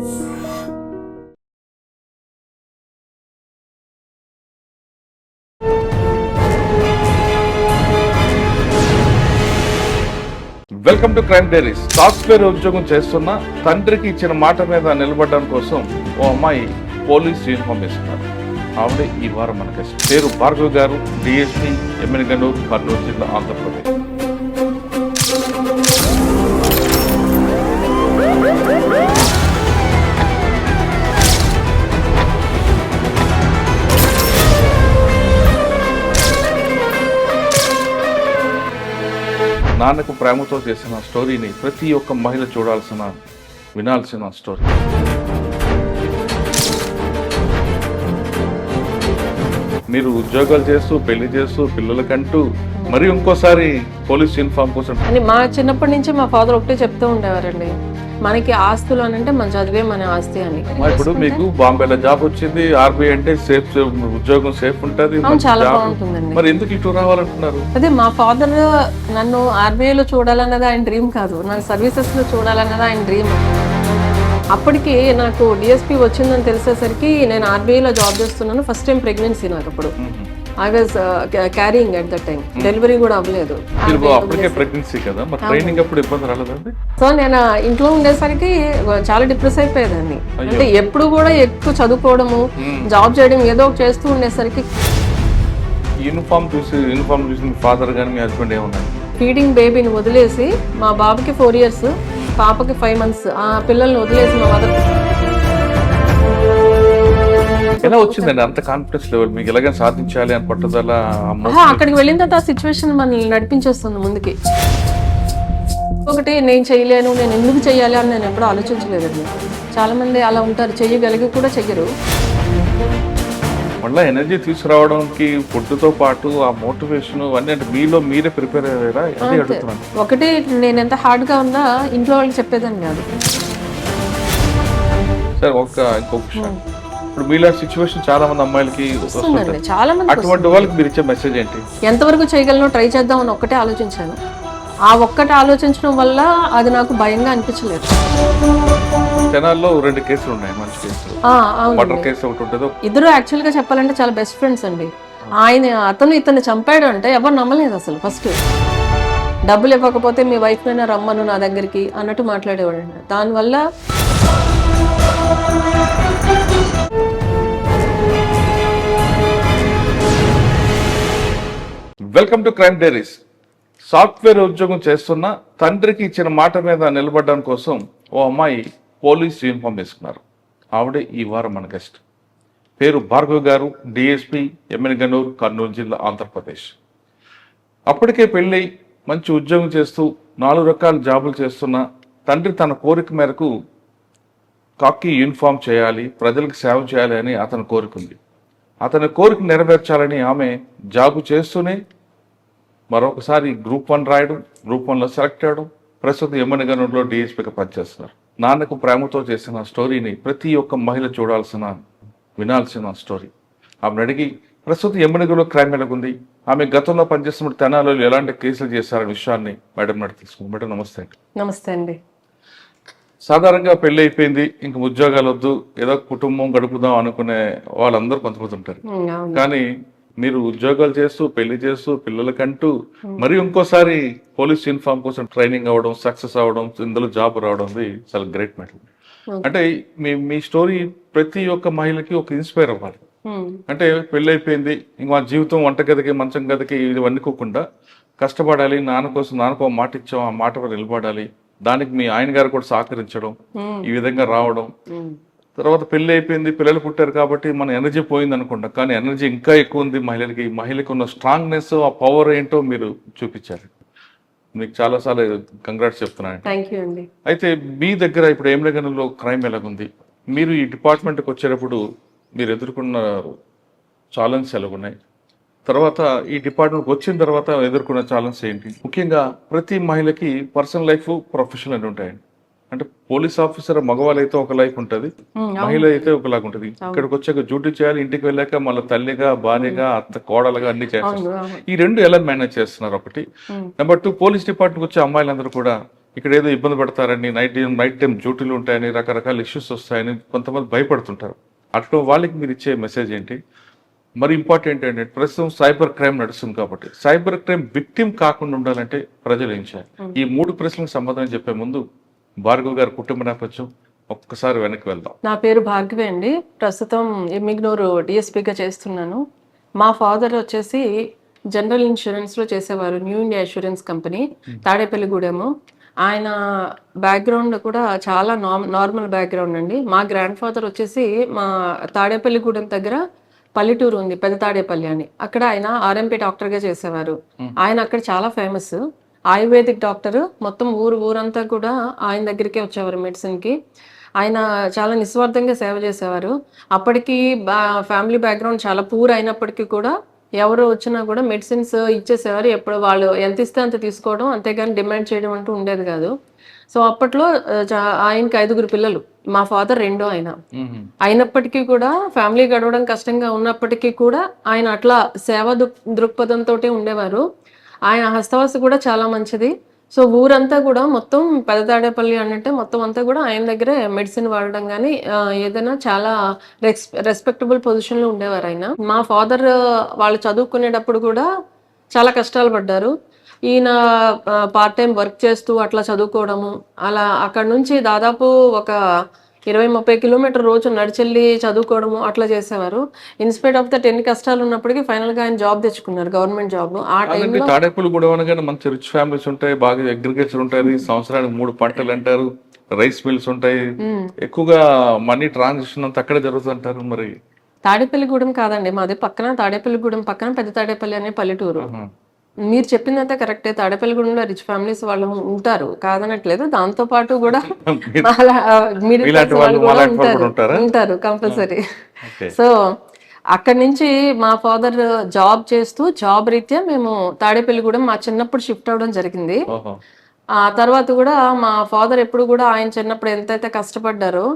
Welcome to crime diaries. Software ఉద్యోగం చేస్తున్న తండ్రికి ఇచ్చిన మాట మీద నిలబడడం కోసం ఓ అమ్మాయి పోలీస్ యూనిఫామ్ వేసుకున్నారు. ఆవిడ ఈ వారం మనకి పేరు భార్గవ్ గారు, డిఎస్పీ, ఎమ్మెల్యేగనూరు, కర్నూలు జిల్లా, ఆంధ్రప్రదేశ్. నాన్నకు ప్రేమతో చేసిన స్టోరీని ప్రతి ఒక్క మహిళ చూడాల్సిన, వినాల్సిన స్టోరీ. మీరు ఉద్యోగాలు చేస్తూ, పెళ్లి చేస్తూ, పిల్లలకంటూ మరి ఇంకోసారి పోలీస్ యూనిఫామ్ కోసం అని మా చిన్నప్పటి నుంచి మా ఫాదర్ ఒకటే చెప్తూ ఉండేవారండి, మనకి ఆస్తులు అని అంటే మన చదివే మన ఆస్తి అని. ఇప్పుడు మీకు బాంబేలో జాబ్ వచ్చింది, ఆర్బీ అంటే సేఫ్, ఉద్యోగం సేఫ్ ఉంటది, చాలా బాగుంటుందండి. మరి ఎందుకు ఇటు రావాలంటున్నారు? అదే మా ఫాదర్ నన్ను ఆర్బీఐలో చూడాలన్నది ఆయన డ్రీమ్ కాదు, నాకు సర్వీసెస్ లో చూడాలన్నది ఆయన డ్రీమ్. అప్పటికి నాకు డిఎస్పీ వచ్చిందని తెలిసేసరికి నేను ఆర్బీఐలో జాబ్ చేస్తున్నాను. ఫస్ట్ టైం ప్రెగ్నెన్సీ నాకు అప్పుడు. I was carrying at that time, delivery కూడా అవ్వలేదు. సో నేను ఇంట్లో ఉండేసరికి చాలా డిప్రెస్ అయిపోయేదాన్ని. అంటే ఎప్పుడు కూడా ఎక్కువ చదువుకోవడము, జాబ్ చేయడం ఏదో ఒకటి చేస్తూ ఉండేసరికి యూనిఫామ్ చూసి ఫాదర్ గాని మీ హస్బెండ్ ఏమన్నారు? ఫీడింగ్ బేబీని వదిలేసి, మా బాబుకి 4 years, పాపకి 5 months, ఆ పిల్లల్ని వదిలేసి మా మదర్. ఎలా వచ్చిందండి అంత కాన్ఫిడెన్స్ లెవెల్ మీకు? ఎలాగైనా సాధించాలి అని పట్టుదల? అక్కడికి వెళ్ళిన తర్వాత ఆ సిచ్యువేషన్ మనల్ని నడిపించేస్తుంది ముందుకి. ఒకటి నేను చేయలేను, నేను ఎందుకు చెయ్యాలి అని నేను ఎప్పుడూ ఆలోచించలేదండి. చాలా మంది అలా ఉంటారు, చెయ్యగలిగి కూడా చెయ్యరు. మళ్ళీ ఎనర్జీ తీసుకురావడానికి ఫుడ్తో పాటు ఆ మోటివేషన్ అన్నీ అంటే మీలో మీరే ప్రిపేర్ అయ్యారా? అది అడుగుతున్నాను. ఒకటి నేను ఎంత హార్డ్గా ఉన్నా ఇంట్లో వాళ్ళకి చెప్పేదాన్ని కాదు. సరే, ఇంకొక విషయం, ఇప్పుడు మీలా సిచ్యువేషన్ చాలా మంది అమ్మాయిలకి వస్తుంది, చాలా మంది. అటువంటి వాళ్ళకి మీరు ఇచ్చే మెసేజ్ ఏంటి? ఎంతవరకు చేయగలను ట్రై చేద్దామని ఒక్కటే ఆలోచించాను. ఆ ఒక్కటి ఆలోచించడం వల్ల అది నాకు భయంగా అనిపించలేదు. జనాల్లో 2 కేసులు ఉన్నాయి, మంచి కేసులు. మర్డర్ కేసు ఒకటి ఉంటుంది. ఇద్దరు యాక్చువల్ గా చెప్పాలంటే చాలా బెస్ట్ ఫ్రెండ్స్ అండి. అతను ఇతన్ని చంపాడు అంటే ఎవరు నమ్మలేదు అసలు. ఫస్ట్ డబ్బులు ఇవ్వకపోతే మీ వైఫ్ నైనా రమ్మను నా దగ్గరికి అన్నట్టు మాట్లాడేవాడు. దానివల్ల welcome to crime diaries. Software ఉద్యోగం చేస్తున్న తండ్రికి ఇచ్చిన మాట మీద నిలబడడం కోసం ఓ అమ్మాయి పోలీస్ యూనిఫామ్ వేసుకున్నారు. ఆవిడే ఈ వారం మన గెస్ట్. పేరు భార్గవ్ గారు, డిఎస్పీ, ఎమ్మెల్యేగనూరు, కర్నూలు జిల్లా, ఆంధ్రప్రదేశ్. అప్పటికే పెళ్ళై మంచి ఉద్యోగం చేస్తూ 4 రకాల జాబులు చేస్తున్న తండ్రి తన కోరిక మేరకు కాకి యూనిఫామ్ చేయాలి, ప్రజలకు సేవ చేయాలి అని అతని కోరికుంది. అతని కోరిక నెరవేర్చాలని ఆమె జాబు చేస్తూనే మరొకసారి Group 1 రాయడం, Group 1లో సెలెక్ట్ అవ్వడం, ప్రస్తుతం ఎమ్మెల్యేగనూరులో డిఎస్పీగా పనిచేస్తున్నారు. నాన్నకు ప్రేమతో చేసిన స్టోరీని ప్రతి ఒక్క మహిళ చూడాల్సిన, వినాల్సిన స్టోరీ. ఆమెను అడిగి ప్రస్తుతం ఎమ్మెల్యేగనూరులో క్రైమ్ ఎలాగుంది, ఆమె గతంలో పనిచేస్తున్న తెనాలలో ఎలాంటి కేసులు చేశారనే విషయాన్ని మేడం నాటి తీసుకుంది. మేడం నమస్తే అండి. నమస్తే అండి. సాధారణంగా పెళ్లి అయిపోయింది, ఇంక ఉద్యోగాలు వద్దు, ఏదో కుటుంబం గడుపుదాం అనుకునే వాళ్ళందరూ కొంతమంది ఉంటారు. కానీ మీరు ఉద్యోగాలు చేస్తూ, పెళ్లి చేస్తూ, పిల్లలకంటూ మరి ఇంకోసారి పోలీస్ యూనిఫామ్ కోసం ట్రైనింగ్ అవ్వడం, సక్సెస్ అవ్వడం, ఇందులో జాబ్ రావడం చాలా గ్రేట్ మ్యాటర్. అంటే మీ స్టోరీ ప్రతి ఒక్క మహిళకి ఒక ఇన్స్పైర్ అవ్వాలి. అంటే పెళ్లి అయిపోయింది, ఇంక మా జీవితం వంటగదికి, మంచం గదికి ఇది వన్నుకోకుండా కష్టపడాలి, నాన్నకు మాట ఇచ్చాం, ఆ మాట నిలబడాలి, దానికి మీ ఆయన గారు కూడా సహకరించడం, ఈ విధంగా రావడం. తర్వాత పెళ్లి అయిపోయింది, పిల్లలు పుట్టారు కాబట్టి మన ఎనర్జీ పోయింది అనుకుంటాం, కానీ ఎనర్జీ ఇంకా ఎక్కువ ఉంది మహిళకి ఉన్న స్ట్రాంగ్నెస్, ఆ పవర్ ఏంటో మీరు చూపించారు. మీకు చాలాసార్లు కంగ్రాట్స్ చెప్తున్నాను. అయితే మీ దగ్గర ఇప్పుడు ఎమ్మెల్యేగనూరులో క్రైమ్ ఎలాగుంది, మీరు ఈ డిపార్ట్మెంట్కి వచ్చేటప్పుడు మీరు ఎదుర్కొన్న ఛాలెంజ్ ఎలాగున్నాయి, తర్వాత ఈ డిపార్ట్మెంట్కి వచ్చిన తర్వాత ఎదుర్కొన్న ఛాలెంజ్ ఏంటి? ముఖ్యంగా ప్రతి మహిళకి పర్సనల్ లైఫ్, ప్రొఫెషనల్ అని ఉంటాయండి. అంటే పోలీస్ ఆఫీసర్ మగవాళ్ళు అయితే ఒక లైఫ్ ఉంటుంది, మహిళ అయితే ఒకలాగా ఉంటుంది. ఇక్కడికి వచ్చాక డ్యూటీ చేయాలి, ఇంటికి వెళ్ళాక మళ్ళీ తల్లిగా, భార్యగా, అత్త, కోడలుగా అన్ని చేస్తారు. ఈ 2 ఎలా మేనేజ్ చేస్తున్నారు? ఒకటి. నెంబర్ 2, పోలీస్ డిపార్ట్మెంట్ వచ్చే అమ్మాయిలందరూ కూడా ఇక్కడ ఏదో ఇబ్బంది పడతారని, నైట్ టైం డ్యూటీలు ఉంటాయని, రకరకాల ఇష్యూస్ వస్తాయని కొంతమంది భయపడుతుంటారు. అట్లా వాళ్ళకి మీరు ఇచ్చే మెసేజ్ ఏంటి? మరి ఇంపార్టెంట్ ఏంటంటే ప్రస్తుతం సైబర్ క్రైమ్ నడుస్తుంది కాబట్టి సైబర్ క్రైమ్ విక్టిమ్ కాకుండా ఉండాలంటే ప్రజలు ఏం చేయాలి? ఈ 3 ప్రశ్నలకు సమాధానం చెప్పే ముందు భార్గవ్ గారి కుటుంబ నేపథ్యం ఒక్కసారి వెనక్కి వెళ్దాం. నా పేరు భార్గవి అండి. ప్రస్తుతం ఎమ్మిగ్నూరు డిఎస్పీగా చేస్తున్నాను. మా ఫాదర్ వచ్చేసి జనరల్ ఇన్సూరెన్స్లో చేసేవారు, న్యూ ఇండియా ఇన్సూరెన్స్ కంపెనీ, తాడేపల్లిగూడెము. ఆయన బ్యాక్గ్రౌండ్ కూడా చాలా నార్మల్ బ్యాక్గ్రౌండ్ అండి. మా గ్రాండ్ ఫాదర్ వచ్చేసి మా తాడేపల్లిగూడెం దగ్గర పల్లెటూరు ఉంది, పెద్ద తాడేపల్లి అని, అక్కడ ఆయన ఆర్ఎంపీ డాక్టర్గా చేసేవారు. ఆయన అక్కడ చాలా ఫేమస్ ఆయుర్వేదిక్ డాక్టర్. మొత్తం ఊరంతా కూడా ఆయన దగ్గరికే వచ్చేవారు మెడిసిన్కి. ఆయన చాలా నిస్వార్థంగా సేవ చేసేవారు. అప్పటికి ఫ్యామిలీ బ్యాక్గ్రౌండ్ చాలా పూర్ అయినప్పటికీ కూడా ఎవరు వచ్చినా కూడా మెడిసిన్స్ ఇచ్చేసేవారు. ఎప్పుడు వాళ్ళు ఎంత ఇస్తే అంత తీసుకోవడం, అంతేగాని డిమాండ్ చేయడం అంటూ ఉండేది కాదు. సో అప్పట్లో ఆయనకి 5 పిల్లలు, మా ఫాదర్ రెండో ఆయన. అయినప్పటికీ కూడా ఫ్యామిలీ గడవడం కష్టంగా ఉన్నప్పటికీ కూడా ఆయన అట్లా సేవా దృక్పథంతో ఉండేవారు. ఆయన హస్తవాసి కూడా చాలా మంచిది. సో ఊరంతా కూడా మొత్తం పెద్ద తాడేపల్లి అంటే మొత్తం అంతా కూడా ఆయన దగ్గరే మెడిసిన్ వాడడం కానీ ఏదైనా చాలా రెస్పెక్టబుల్ పొజిషన్లో ఉండేవారు ఆయన. మా ఫాదర్ వాళ్ళు చదువుకునేటప్పుడు కూడా చాలా కష్టాలు పడ్డారు. ఈయన పార్ట్ టైం వర్క్ చేస్తూ అట్లా చదువుకోవడము, అలా అక్కడ నుంచి దాదాపు ఒక 20-30 కిలోమీటర్ రోజు నడిచెళ్ళి చదువుకోవడము అట్లా చేసేవారు. ఇన్స్పైట్ ఆఫ్ దట్ ఎన్ని కష్టాలు ఉన్నప్పటికీ ఫైనల్ గా ఆయన జాబ్ తెచ్చుకున్నారు, గవర్నమెంట్ జాబ్. ఆ టైంలో తాడేపల్లిగూడెం అనగానే మంచి రిచ్ ఫ్యామిలీస్ ఉంటాయి, బాగా అగ్రికల్చర్ ఉంటుంది, సంవత్సరానికి 3 పంటలు అంటారు, రైస్ మిల్స్ ఉంటాయి, ఎక్కువగా మనీ ట్రాన్సాక్షన్ అంతా అక్కడే జరుగుతుంటారు. మరి తాడేపల్లిగూడెం కాదండి మాది, పక్కన తాడేపల్లిగూడెం పక్కన పెద్ద తాడేపల్లి అనే పల్లెటూరు. మీరు చెప్పిందంతా కరెక్టే, తాడేపల్లిగూడెంలో రిచ్ ఫ్యామిలీస్ వాళ్ళు ఉంటారు, కాదనట్లేదు. దాంతో పాటు కూడా మిడిల్ క్లాస్ వాళ్ళు కూడా ఉంటారు కంపల్సరీ. సో అక్కడి నుంచి మా ఫాదర్ జాబ్ చేస్తూ జాబ్ రీత్యా మేము తాడేపల్లిగూడెం మా చిన్నప్పుడు షిఫ్ట్ అవడం జరిగింది. ఆ తర్వాత కూడా మా ఫాదర్ ఎప్పుడు కూడా ఆయన చిన్నప్పుడు ఎంతైతే కష్టపడ్డారో,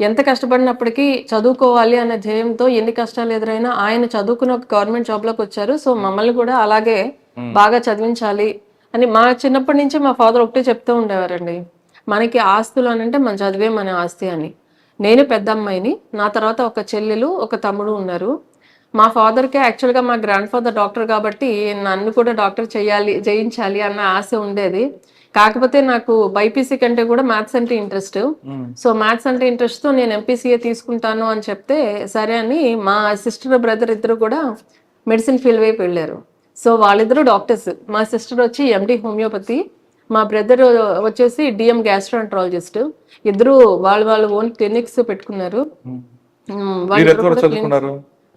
ఎంత కష్టపడినప్పటికీ చదువుకోవాలి అనే ధ్యేయంతో ఎన్ని కష్టాలు ఎదురైనా ఆయన చదువుకుని ఒక గవర్నమెంట్ జాబ్లోకి వచ్చారు. సో మమ్మల్ని కూడా అలాగే బాగా చదివించాలి అని మా చిన్నప్పటి నుంచి మా ఫాదర్ ఒకటే చెప్తూ ఉండేవారండి, మనకి ఆస్తులు అని అంటే మన చదివే మన ఆస్తి అని. నేను పెద్ద అమ్మాయిని, నా తర్వాత ఒక చెల్లెలు ఒక తమ్ముడు ఉన్నారు. మా ఫాదర్కే యాక్చువల్గా మా గ్రాండ్ ఫాదర్ డాక్టర్ కాబట్టి నన్ను కూడా డాక్టర్ చేయించాలి అన్న ఆశ ఉండేది. కాకపోతే నాకు బైపీసీ కంటే కూడా మ్యాథ్స్ అంటే ఇంట్రెస్ట్. సో మ్యాథ్స్ అంటే ఇంట్రెస్ట్తో నేను ఎంపీసీఏ తీసుకుంటాను అని చెప్తే సరే అని మా సిస్టర్ బ్రదర్ ఇద్దరు కూడా మెడిసిన్ ఫీల్డ్ వైపు వెళ్ళారు. సో వాళ్ళిద్దరూ డాక్టర్స్. మా సిస్టర్ వచ్చి ఎండి హోమియోపతి, మా బ్రదర్ వచ్చేసి డిఎం గ్యాస్ట్రోఎంట్రాలజిస్ట్. ఇద్దరు వాళ్ళ ఓన్ క్లినిక్స్ పెట్టుకున్నారు.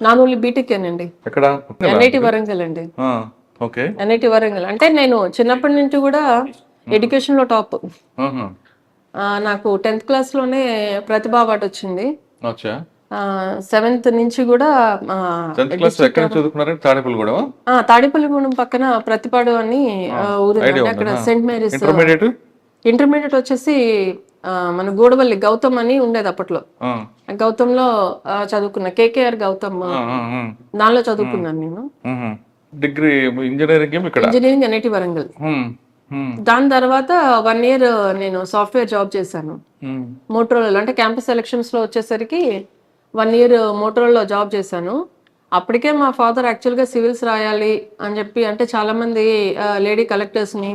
నాన్ ఓన్లీ బీటెక్ అండి, ఎన్ఐటి వరంగల్ అండి. ఎన్ఐటి వరంగల్ అంటే నేను చిన్నప్పటి నుంచి కూడా ఎడ్యుకేషన్ లో టాప్. నాకు 10th క్లాస్లోనే ప్రతిభ అవార్డు వచ్చింది. 7th నుంచి కూడా తాడేపల్లిగూడెం పక్కన ప్రతిపాడు అని ఊరు, అక్కడ సెయింట్ మేరీస్. ఇంటర్మీడియట్ వచ్చేసి మన గూడవల్లి గౌతమ్ అని ఉండేది అప్పట్లో, గౌతమ్ లో చదువుకున్నా, కేకేఆర్ గౌతమ్, దానిలో చదువుకున్నాను నేను. Degree engineering NIT Warangal. దాని తర్వాత 1 year నేను సాఫ్ట్వేర్ జాబ్ చేశాను మోటరోలాలో. అంటే క్యాంపస్ సెలక్షన్స్ లో వచ్చేసరికి 1 year మోటరోలాలో జాబ్ చేశాను. అప్పటికే మా ఫాదర్ యాక్చువల్గా సివిల్స్ రాయాలి అని చెప్పి, అంటే చాలా మంది లేడీ కలెక్టర్స్ని,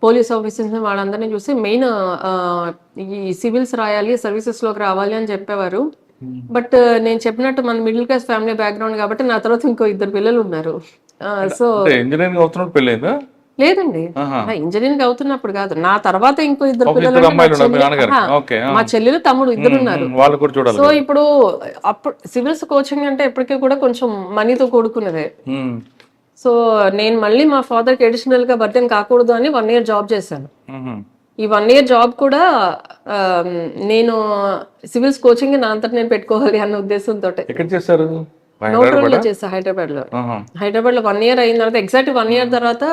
పోలీస్ ఆఫీసర్స్ని వాళ్ళందరినీ చూసి మెయిన్ ఈ సివిల్స్ రాయాలి, సర్వీసెస్లోకి రావాలి అని చెప్పేవారు. బట్ నేను చెప్పినట్టు మన మిడిల్ క్లాస్ ఫ్యామిలీ బ్యాక్గ్రౌండ్ కాబట్టి నా తర్వాత ఇంకో 2 పిల్లలు ఉన్నారు. సో ఇంజనీరింగ్ అవుతున్నప్పుడు పెళ్ళైందా? లేదండి, ఇంజనీరింగ్ అవుతున్నప్పుడు కాదు, నా తర్వాత ఇంకో 2 పిల్లలు, మా చెల్లెలు తమ్ముడు ఇద్దరు ఉన్నారు. సో ఇప్పుడు అప్పుడు సివిల్స్ కోచింగ్ అంటే ఎప్పటికీ కూడా కొంచెం మనీతో కూడుకున్నదే. సో నేను మళ్ళీ మా ఫాదర్కి అడిషనల్ గా బర్డెన్ కాకూడదు అని 1 year జాబ్ చేశాను. ఈ 1 year జాబ్ కూడా నేను సివిల్స్ కోచింగ్ నా అంతటా నేను పెట్టుకోవాలి అన్న ఉద్దేశంతో నోట్రోల్లో చేసా, హైదరాబాద్ లో 1 year అయిన తర్వాత, ఎగ్జాక్ట్ 1 year తర్వాత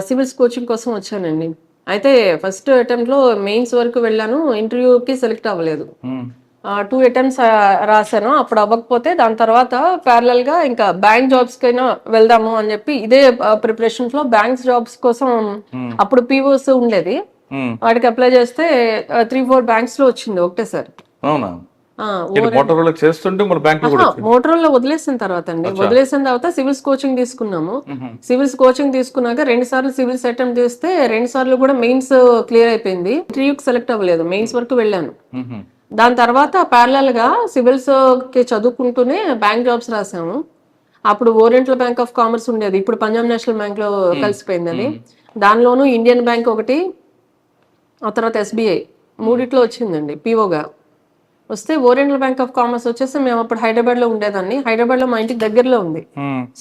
సివిల్స్ కోచింగ్ కోసం వచ్చానండి. అయితే ఫస్ట్ అటెంప్ట్ లో మెయిన్స్ వరకు వెళ్ళాను, ఇంటర్వ్యూకి సెలెక్ట్ అవ్వలేదు. 2 అటెంప్ట్స్ రాశాను. అప్పుడు అవ్వకపోతే దాని తర్వాత ప్యారలల్ గా ఇంకా బ్యాంక్ జాబ్స్ కైనా వెళ్దాము అని చెప్పి ఇదే ప్రిపరేషన్స్ లో బ్యాంక్స్ జాబ్స్ కోసం అప్పుడు పీఓస్ ఉండేది, వాటికి అప్లై చేస్తే 3-4 బ్యాంక్స్ లో వచ్చింది ఒకటేసారి. అవునా? మోటారోలా చేస్తుంటే మరి బ్యాంక్ కూడా మోటరోలా వదిలేసిన తర్వాత సివిల్స్ కోచింగ్ తీసుకున్నాము. సివిల్స్ కోచింగ్ తీసుకున్నాక 2 సార్లు సివిల్స్ అటెంప్ట్ చేస్తే 2 సార్లు కూడా మెయిన్స్ క్లియర్ అయిపోయింది. ఇంటర్వ్యూకి సెలెక్ట్ అవ్వలేదు, మెయిన్స్ వరకు వెళ్ళాను. దాని తర్వాత ప్యారలల్ గా సివిల్స్ కి చదువుకుంటూనే బ్యాంక్ జాబ్స్ రాసాము. అప్పుడు ఓరియంటల్ బ్యాంక్ ఆఫ్ కామర్స్ ఉండేది, ఇప్పుడు పంజాబ్ నేషనల్ బ్యాంక్ లో కలిసిపోయింది అది. దానిలోనూ ఇండియన్ బ్యాంక్ ఒకటి, ఆ తర్వాత SBI, మూడిట్లో వచ్చిందండి పీఓగా. వస్తే ఓరియంటల్ బ్యాంక్ ఆఫ్ కామర్స్ వచ్చేసి మేము అప్పుడు హైదరాబాద్ లో ఉండేదాన్ని, హైదరాబాద్ లో మా ఇంటికి దగ్గరలో ఉంది.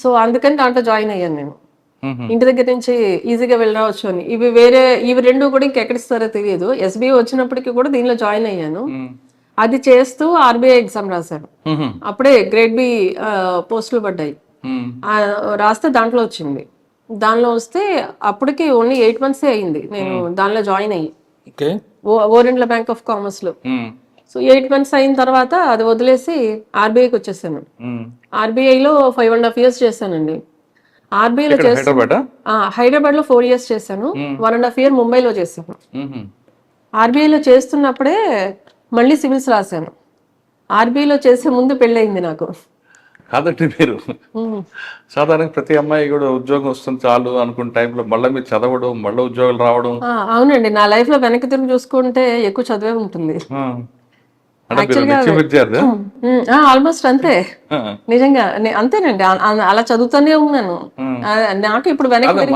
సో అందుకని దాంట్లో జాయిన్ అయ్యాను నేను. ఇంటి దగ్గర నుంచి ఈజీగా వెళ్ళి రావచ్చు అని. ఇవి రెండు కూడా ఇంకెక్కడ ఇస్తారో తెలియదు. SBI వచ్చినప్పటికీ కూడా దీనిలో జాయిన్ అయ్యాను. అది చేస్తూ RBI ఎగ్జామ్ రాశాను. అప్పుడే గ్రేడ్ బి పోస్టులు పడ్డాయి. రాస్తే దాంట్లో వచ్చింది. దానిలో వస్తే అప్పటికి ఓన్లీ 8 months అయింది నేను దానిలో జాయిన్ అయ్యి, ఓరియంటల్ బ్యాంక్ ఆఫ్ కామర్స్ లో. సో 8 months అయిన తర్వాత అది వదిలేసి RBIకి వచ్చేసాను. RBIలో 5.5 years చేశానండి. RBIలో హైదరాబాద్ లో 4 years చేశాను. 1.5 year ముంబైలో చేశాను. RBIలో చేస్తున్నప్పుడే మళ్ళీ సివిల్స్ రాశాను. RBIలో చేసే ముందు పెళ్ళయింది నాకు. కాదండి, మీరు సాధారణంగా ప్రతి అమ్మాయి కూడా ఉద్యోగం వస్తుంది చాలు అనుకున్న టైంలో మళ్ళీ మీరు చదవడం, మళ్ళీ ఉద్యోగాలు రావడం. అవునండి, నా లైఫ్ లో వెనక్కి తిరిగి చూసుకుంటే ఎక్కువ చదివే ఉంటుంది. ఆల్మోస్ట్ అంతే, నిజంగా అంతేనండి. అలా చదువుతూనే ఉన్నాను. నాకు ఇప్పుడు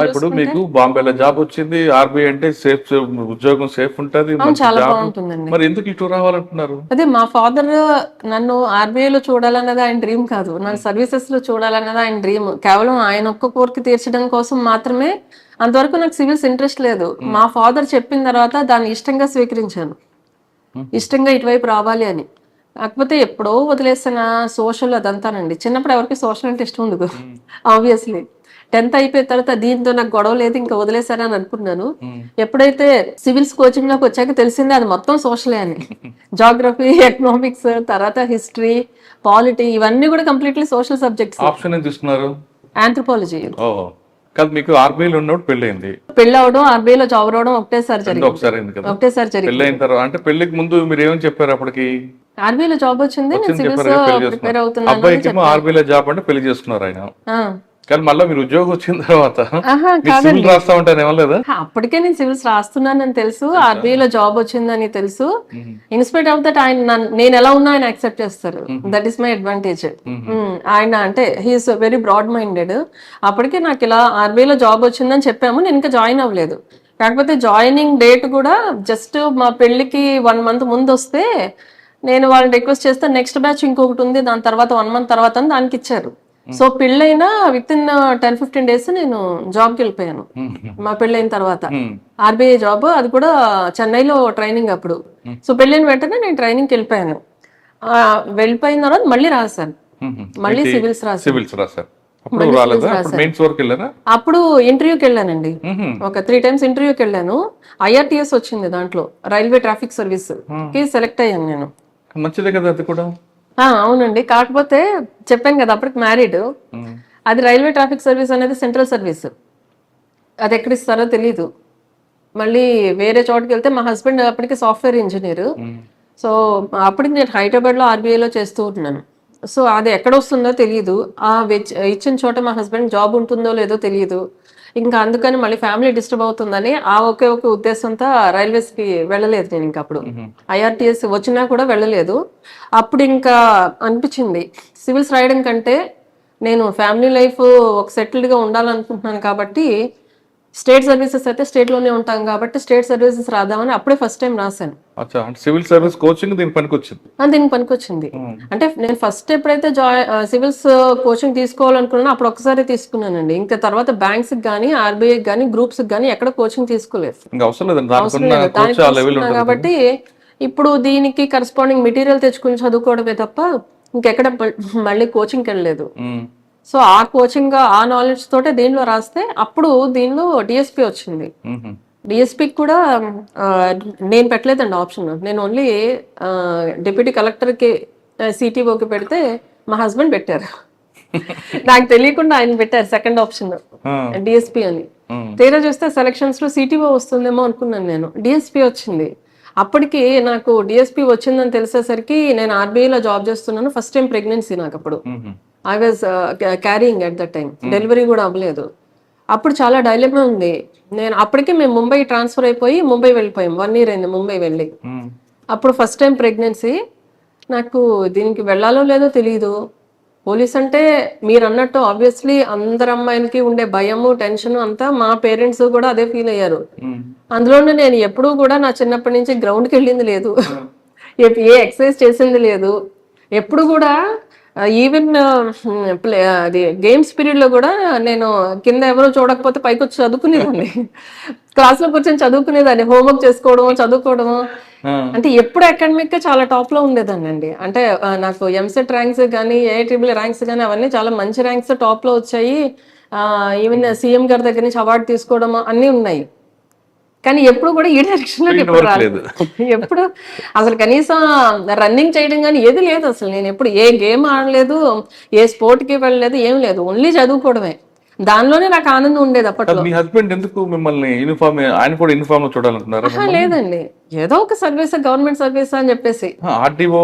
ఇప్పుడు మీకు బాంబేలో జాబ్ వచ్చింది, RBI అంటే సేఫ్ ఉద్యోగం, సేఫ్ ఉంటది, చాలా బాగుంటుందండి. మరి ఎందుకు ఇటు రావాలంటున్నారు? అదే మా ఫాదర్ నన్ను RBIలో చూడాలన్నది ఆయన డ్రీమ్ కాదు, నాకు సర్వీసెస్ లో చూడాలన్నది ఆయన డ్రీమ్. కేవలం ఆయన ఒక్క కోరిక తీర్చడం కోసం మాత్రమే. అంతవరకు నాకు సివిల్స్ ఇంట్రెస్ట్ లేదు. మా ఫాదర్ చెప్పిన తర్వాత దాన్ని ఇష్టంగా స్వీకరించాను, ఇష్టంగా ఇటువైపు రావాలి అని. కాకపోతే ఎప్పుడో వదిలేసిన సోషల్ అదంతానండి. చిన్నప్పుడు ఎవరికి సోషల్ అంటే ఇష్టం ఉండదు ఆబ్వియస్లీ. 10th అయిపోయిన తర్వాత దీంతో నాకు గొడవ లేదు, ఇంకా వదిలేసారని అనుకున్నాను. ఎప్పుడైతే సివిల్స్ కోచింగ్ లోకి వచ్చాక తెలిసిందే అది మొత్తం సోషలే అని. జాగ్రఫీ, ఎకనామిక్స్, తర్వాత హిస్టరీ, పాలిటీ, ఇవన్నీ కూడా కంప్లీట్లీ సోషల్ సబ్జెక్ట్స్. ఆప్షన్ ఏం తీసుకున్నారు? ఆంథ్రోపాలజీ. మీకు RBIలో ఉన్నప్పుడు పెళ్ళైంది, పెళ్ళి అవడం RBIలో జాబ్ రావడం ఒకటేసారి జరిగింది. పెళ్ళైన తర్వాత అంటే పెళ్ళికి ముందు మీరు ఏమని చెప్పారు? అప్పటికి RBIలో జాబ్ వచ్చింది, నేను సివిల్స్ ప్రిపేర్ అవుతున్నాను. అబ్బాయికి RBIలో జాబ్ అంటే పెళ్లి చేసుకున్నారు ఆయన. కానీ మళ్ళీ మీరు ఉద్యోగం వచ్చిన తర్వాత రాస్తా ఉంటాను ఏమలేదా? అప్పటికే నేను సివిల్స్ రాస్తున్నానని తెలుసు, RBIలో జాబ్ వచ్చిందని తెలుసు. ఇన్స్పైట్ ఆఫ్ దట్ నేను ఎలా ఉన్నా ఆయన యాక్సెప్ట్ చేస్తారు. That is my advantage. ఆయన అంటే హీఈస్ వెరీ బ్రాడ్ మైండెడ్. అప్పటికే నాకు ఇలా RBIలో జాబ్ వచ్చిందని చెప్పాము, నేను ఇంకా జాయిన్ అవ్వలేదు. కాకపోతే జాయినింగ్ డేట్ కూడా జస్ట్ మా పెళ్లికి 1 month ముందు వస్తే నేను వాళ్ళని రిక్వెస్ట్ చేస్తే నెక్స్ట్ బ్యాచ్ ఇంకొకటి ఉంది, దాని తర్వాత 1 month తర్వాత దానికి ఇచ్చారు. సో పెళ్ళైన విత్ ఇన్ 10-15 days నేను జాబ్కి వెళ్ళిపోయాను. మా పెళ్ళైన తర్వాత RBI జాబ్, అది కూడా చెన్నైలో ట్రైనింగ్ అప్పుడు. సో పెళ్ళైన వెంటనే నేను ట్రైనింగ్కి వెళ్ళిపోయాను. వెళ్ళిపోయిన తర్వాత మళ్ళీ రాశాను, మళ్ళీ సివిల్స్ రాశాను. అప్పుడు ఇంటర్వ్యూకి వెళ్ళానండి, ఒక 3 times ఇంటర్వ్యూకి వెళ్ళాను. IRTS వచ్చింది, దాంట్లో రైల్వే ట్రాఫిక్ సర్వీస్ కి సెలెక్ట్ అయ్యాను నేను. మంచిదే కదా అది కూడా. అవునండి, కాకపోతే చెప్పాను కదా అప్పటికి మ్యారీడ్. అది రైల్వే ట్రాఫిక్ సర్వీస్ అనేది సెంట్రల్ సర్వీస్, అది ఎక్కడ ఇస్తారో తెలీదు. మళ్ళీ వేరే చోటుకి వెళ్తే మా హస్బెండ్ అప్పటికి సాఫ్ట్వేర్ ఇంజనీర్. సో అప్పటికి నేను హైదరాబాద్ లో RBIలో చేస్తూ ఉంటున్నాను. సో అది ఎక్కడ వస్తుందో తెలియదు, ఇచ్చిన చోట మా హస్బెండ్ జాబ్ ఉంటుందో లేదో తెలియదు. ఇంకా అందుకని మళ్ళీ ఫ్యామిలీ డిస్టర్బ్ అవుతుందని ఒకే ఒక ఉద్దేశంతో రైల్వేస్ కి వెళ్ళలేదు నేను. ఇంకా అప్పుడు IRTS వచ్చినా కూడా వెళ్ళలేదు. అప్పుడు ఇంకా అనిపించింది సివిల్స్ రాయడం కంటే నేను ఫ్యామిలీ లైఫ్ ఒక సెటిల్డ్ గా ఉండాలనుకుంటున్నాను కాబట్టి స్టేట్ సర్వీసెస్ అయితే స్టేట్ లోనే ఉంటాం కాబట్టి స్టేట్ సర్వీసెస్ రాద్దామని అప్పుడే ఫస్ట్ టైం రాశాను. సివిల్ సర్వీస్ కోచింగ్ దీనికి పనికొచ్చింది. అంటే నేను ఫస్ట్ ఎప్పుడైతే సివిల్స్ కోచింగ్ తీసుకోవాలనుకున్నానో అప్పుడు ఒకసారి తీసుకున్నానండి. ఇంకా తర్వాత బ్యాంక్స్ కానీ RBI కానీ గ్రూప్స్ కానీ ఎక్కడ కోచింగ్ తీసుకోలేదు. కాబట్టి ఇప్పుడు దీనికి కరెస్పాండింగ్ మెటీరియల్ తెచ్చుకుని చదువుకోవడమే తప్ప ఇంకెక్కడ మళ్ళీ కోచింగ్కి వెళ్ళలేదు. సో ఆ కోచింగ్, ఆ నాలెడ్జ్ తోటే దీనిలో రాస్తే అప్పుడు దీనిలో DSP వచ్చింది. డిఎస్పీకి కూడా నేను పెట్టలేదండి ఆప్షన్. నేను ఓన్లీ డిప్యూటీ కలెక్టర్కి సిటీఓకి పెడితే మా హస్బెండ్ పెట్టారు. నాకు తెలియకుండా ఆయన పెట్టారు సెకండ్ ఆప్షన్ డిఎస్పీ అని. తీరా చూస్తే సెలక్షన్స్ లో సిటీఓ వస్తుందేమో అనుకున్నాను, నేను డిఎస్పీ వచ్చింది. అప్పటికి నాకు డిఎస్పీ వచ్చిందని తెలిసేసరికి నేను ఆర్బీఐలో జాబ్ చేస్తున్నాను. ఫస్ట్ టైం ప్రెగ్నెన్సీ నాకు అప్పుడు. I was carrying at that time, delivery కూడా అవ్వలేదు. అప్పుడు చాలా డైలమా ఉంది. నేను అప్పటికే మేము ముంబై ట్రాన్స్ఫర్ అయిపోయి ముంబై వెళ్ళిపోయాం. 1 year అయింది ముంబై వెళ్ళి. అప్పుడు ఫస్ట్ టైం ప్రెగ్నెన్సీ. నాకు దీనికి వెళ్ళాలో లేదో తెలియదు. పోలీస్ అంటే మీరు అన్నట్టు ఆబ్వియస్లీ అందరు అమ్మాయిలకి ఉండే భయము, టెన్షన్ అంతా మా పేరెంట్స్ కూడా అదే ఫీల్ అయ్యారు. అందులోనే నేను ఎప్పుడూ కూడా నా చిన్నప్పటి నుంచి గ్రౌండ్కి వెళ్ళింది లేదు, ఏ ఎక్సర్సైజ్ చేసింది లేదు. ఎప్పుడు కూడా ఈవెన్ అది గేమ్స్ పీరియడ్ లో కూడా నేను కింద ఎవరో చూడకపోతే పైకి వచ్చి చదువుకునేదాన్ని. క్లాస్ లో కూర్చొని చదువుకునేదాన్ని, హోంవర్క్ చేసుకోవడం, చదువుకోవడం. అంటే ఎప్పుడు అకాడమిక్ గా చాలా టాప్ లో ఉండేదాన్ని అండి. అంటే నాకు ఎంసెట్ ర్యాంక్స్ కానీ ఏఐట్రిబుల్ ర్యాంక్స్ కానీ అవన్నీ చాలా మంచి ర్యాంక్స్ టాప్ లో వచ్చాయి. ఈవెన్ సీఎం గారి దగ్గర నుంచి అవార్డు తీసుకోవడం అన్నీ ఉన్నాయి. కానీ ఎప్పుడు కూడా ఈ డైరెక్షన్ లోకి ఎప్పుడు రాలేదు. ఎప్పుడు అసలు కనీసం రన్నింగ్ చేయడం కానీ ఏది లేదు. అసలు నేను ఎప్పుడు ఏ గేమ్ ఆడలేదు, ఏ స్పోర్ట్ కి వెళ్ళలేదు, ఏం లేదు. ఓన్లీ చదువుకోవడమే. దానిలోనే నాకు ఆనందం ఉండేది అప్పట్లో. మీ హస్బెండ్ ఎందుకు మిమ్మల్ని యూనిఫామ్, ఆయన కూడా యూనిఫామ్ లో చూడాలనుకున్నారా? లేదండి, ఏదో ఒక సర్వీస్, గవర్నమెంట్ సర్వీస్ అని చెప్పేసి. ఆర్డీఓ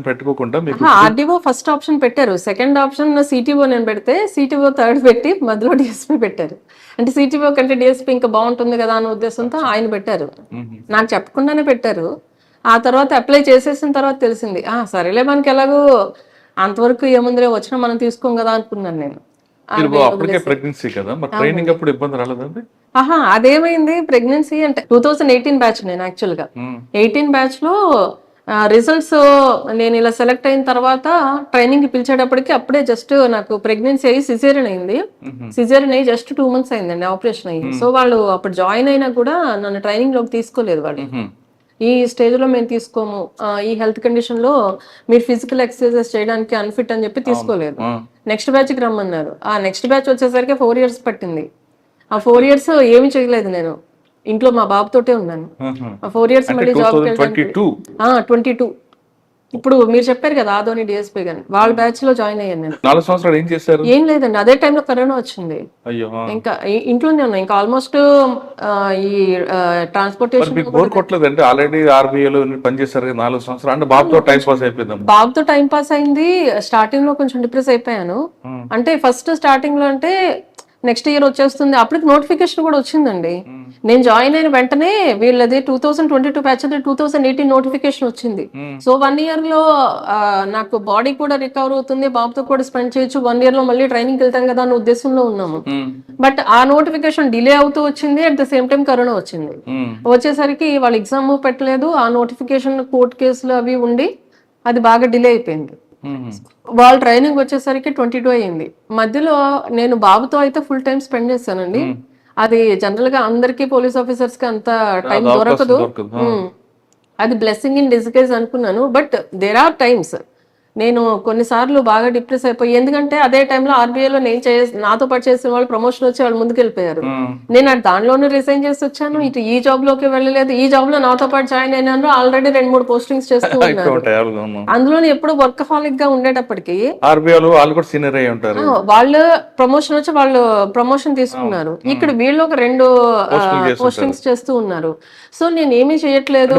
పెట్టుకోకుండా ఆర్డీఓ ఫస్ట్ ఆప్షన్ పెట్టారు. సెకండ్ ఆప్షన్ సిటీఓ నేను పెడితే సిటీఓ థర్డ్ పెట్టి మధ్యలో డిఎస్పీ పెట్టారు. అంటే సిటీఓ కంటే డిఎస్పీ ఇంకా బాగుంటుంది కదా అనే ఉద్దేశంతో ఆయన పెట్టారు. నాకు చెప్పకుండానే పెట్టారు. ఆ తర్వాత అప్లై చేసేసిన తర్వాత తెలిసింది, సరేలే మనకి ఎలాగో అంతవరకు ఏముందిలే, వచ్చినా మనం తీసుకోం కదా అనుకున్నాను నేను. ప్రెగ్నెన్సీ కదా, ట్రైనింగ్ అప్పుడు ఇబ్బంది రాలేదండి? అదేమైంది, ప్రెగ్నెన్సీ అంటే 2018 బ్యాచ్ నేను యాక్చువల్ గా. 18 బ్యాచ్ లో రిజల్ట్స్ నేను ఇలా సెలెక్ట్ అయిన తర్వాత ట్రైనింగ్ కి పిలిచేటప్పటికి అప్పుడే జస్ట్ నాకు ప్రెగ్నెన్సీ అయ్యి సిజేరియన్ అయింది. సిజేరియన్ అయ్యి జస్ట్ 2 months అయిందండి ఆపరేషన్ అయ్యి. సో వాళ్ళు అప్పుడు జాయిన్ అయినా కూడా నన్ను ట్రైనింగ్ లోకి తీసుకోలేదు వాళ్ళు. ఈ స్టేజ్ లో మేము తీసుకోము, ఈ హెల్త్ కండిషన్ లో మీరు ఫిజికల్ ఎక్సర్సైజెస్ చేయడానికి అన్ఫిట్ అని చెప్పి తీసుకోలేదు. నెక్స్ట్ బ్యాచ్ కి రమ్మన్నారు. ఆ నెక్స్ట్ బ్యాచ్ వచ్చేసరికి 4 years పట్టింది. ఆ 4 years ఏమి చేయలేదు, నేను ఇంట్లో మా బాబుతోటే ఉన్నాను. 4 years మళ్ళీ జాబ్ 22. ఇప్పుడు మీరు చెప్పారు కదా ఆదోని డిఎస్పీ గాని, వాళ్ళ బ్యాచ్ లో జాయిన్ అయ్యాను నేను. 4 సంవత్సరాలు ఏం చేశారు? ఏం లేదండి, అదే టైంలో కరోనా వచ్చింది. ఇంకా ఇంట్లోనే ఉన్నా. ఇంకా ఆల్మోస్ట్ ఈ ట్రాన్స్పోర్టేషన్ బోర్ కొట్టలేదంటే ఆల్రెడీ ఆర్బీఐలో పనిచేశారు 4 సంవత్సరాలు, అంటే బాబుతో టైం పాస్ అయిపోయింది. బాబుతో టైం పాస్ అయింది. స్టార్టింగ్ లో కొంచెం డిప్రెస్ అయిపోయాను. అంటే ఫస్ట్ స్టార్టింగ్ లో అంటే నెక్స్ట్ ఇయర్ వచ్చేస్తుంది, అప్పటికి నోటిఫికేషన్ కూడా వచ్చిందండి. నేను జాయిన్ అయిన వెంటనే వీళ్ళది 2022 బ్యాచ్, 2018 నోటిఫికేషన్ వచ్చింది. సో 1 year లో నాకు బాడీ కూడా రికవర్ అవుతుంది, బాబుతో కూడా స్పెండ్ చేయొచ్చు, 1 year లో మళ్ళీ ట్రైనింగ్ వెళ్తాం కదా అన్న ఉద్దేశంలో ఉన్నాము. బట్ ఆ నోటిఫికేషన్ డిలే అవుతూ వచ్చింది. At the same time corona వచ్చింది. వచ్చేసరికి వాళ్ళు ఎగ్జామ్ పెట్టలేదు. ఆ నోటిఫికేషన్ కోర్టు కేసులు అవి ఉండి అది బాగా డిలే అయిపోయింది. వాళ్ళ ట్రైనింగ్ వచ్చేసరికి 22 అయ్యింది. మధ్యలో నేను బాబుతో అయితే ఫుల్ టైం స్పెండ్ చేశానండి. అది జనరల్ గా అందరికి పోలీస్ ఆఫీసర్స్ కి అంత టైం దొరకదు. అది బ్లెస్సింగ్ ఇన్ డిస్గైజ్ అనుకున్నాను. బట్ దేర్ ఆర్ టైమ్స్ నేను కొన్నిసార్లు బాగా డిప్రెస్ అయిపోయి, ఎందుకంటే అదే టైంలో ఆర్బీఐలో నాతో పాటు చేసిన వాళ్ళు ప్రమోషన్ వచ్చి వాళ్ళు ముందుకు వెళ్ళిపోయారు. నేను దానిలోనూ రిజైన్ చేసి వచ్చాను. ఇటు ఈ జాబ్ లోకి వెళ్ళలేదు. ఈ జాబ్ లో నాతో పాటు జాయిన్ అయినాను. ఆల్రెడీ 2-3 పోస్టింగ్స్ చేస్తూ ఉన్నారు. అందులో ఎప్పుడు వర్కహాలిక్ గా ఉండేటప్పటికి వాళ్ళు ప్రమోషన్ వచ్చి వాళ్ళు ప్రమోషన్ తీసుకున్నారు. ఇక్కడ వీళ్ళు ఒక 2 పోస్టింగ్స్ చేస్తూ ఉన్నారు. సో నేను ఏమీ చేయట్లేదు.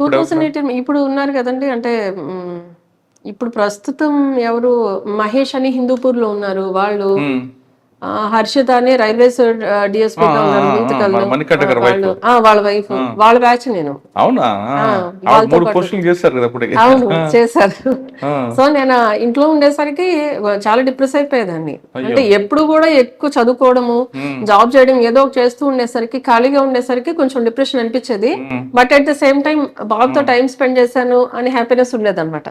2018 ఇప్పుడు ఉన్నారు కదండి, అంటే ఇప్పుడు ప్రస్తుతం ఎవరు, మహేష్ అని హిందూపూర్ లో ఉన్నారు వాళ్ళు. హర్షిత అని రైల్వేస్ డిఎస్పీ వాళ్ళ వైఫ్, వాళ్ళ బ్యాచ్ నేను. అవును, చేశారు. సో నేను ఇంట్లో ఉండేసరికి చాలా డిప్రెస్ అయిపోయేదాన్ని. అంటే ఎప్పుడు కూడా ఎక్కువ చదువుకోవడము, జాబ్ చేయడం ఏదో చేస్తూ ఉండేసరికి, ఖాళీగా ఉండేసరికి కొంచెం డిప్రెషన్ అనిపించేది. But at the same time బాబుతో టైం స్పెండ్ చేశాను అని హ్యాపీనెస్ ఉండేది అనమాట.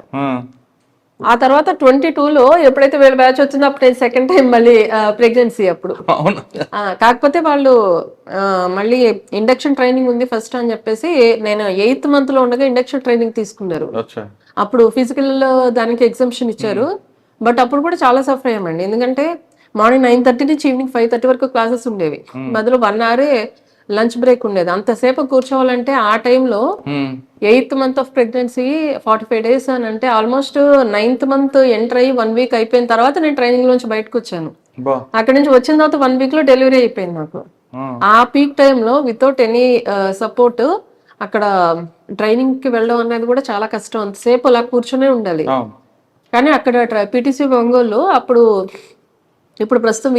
ఆ తర్వాత 22లో ఎప్పుడైతే వీళ్ళ బ్యాచ్ వచ్చిందో అప్పుడు నేను సెకండ్ టైం మళ్ళీ ప్రెగ్నెన్సీ. అప్పుడు కాకపోతే వాళ్ళు మళ్ళీ ఇండక్షన్ ట్రైనింగ్ ఉంది ఫస్ట్ అని చెప్పేసి నేను 8th month లో ఉండగా ఇండక్షన్ ట్రైనింగ్ తీసుకున్నారు. అప్పుడు ఫిజికల్ దానికి ఎగ్జామ్షన్ ఇచ్చారు. బట్ అప్పుడు కూడా చాలా సఫర్ అయ్యామండి. ఎందుకంటే మార్నింగ్ 9:30 నుంచి ఈవినింగ్ 5:30 వరకు క్లాసెస్ ఉండేవి. మధ్యలో 1 అవర్ లంచ్ బ్రేక్ ఉండేది. అంతసేపు కూర్చోవాలంటే ఆ టైంలో 8th month of pregnancy 45 days అని అంటే ఆల్మోస్ట్ 9th month ఎంటర్ అయ్యి 1 week అయిపోయిన తర్వాత నేను ట్రైనింగ్ నుంచి బయటకు వచ్చాను. అక్కడి నుంచి వచ్చిన తర్వాత 1 week లో డెలివరీ అయిపోయింది నాకు. ఆ పీక్ టైంలో వితౌట్ ఎనీ సపోర్ట్ అక్కడ ట్రైనింగ్ కి వెళ్ళడం అనేది కూడా చాలా కష్టం. అంతసేపు అలా కూర్చునే ఉండాలి. కానీ అక్కడ పిటిసి ఒంగోలు అప్పుడు ఇప్పుడు ప్రస్తుతం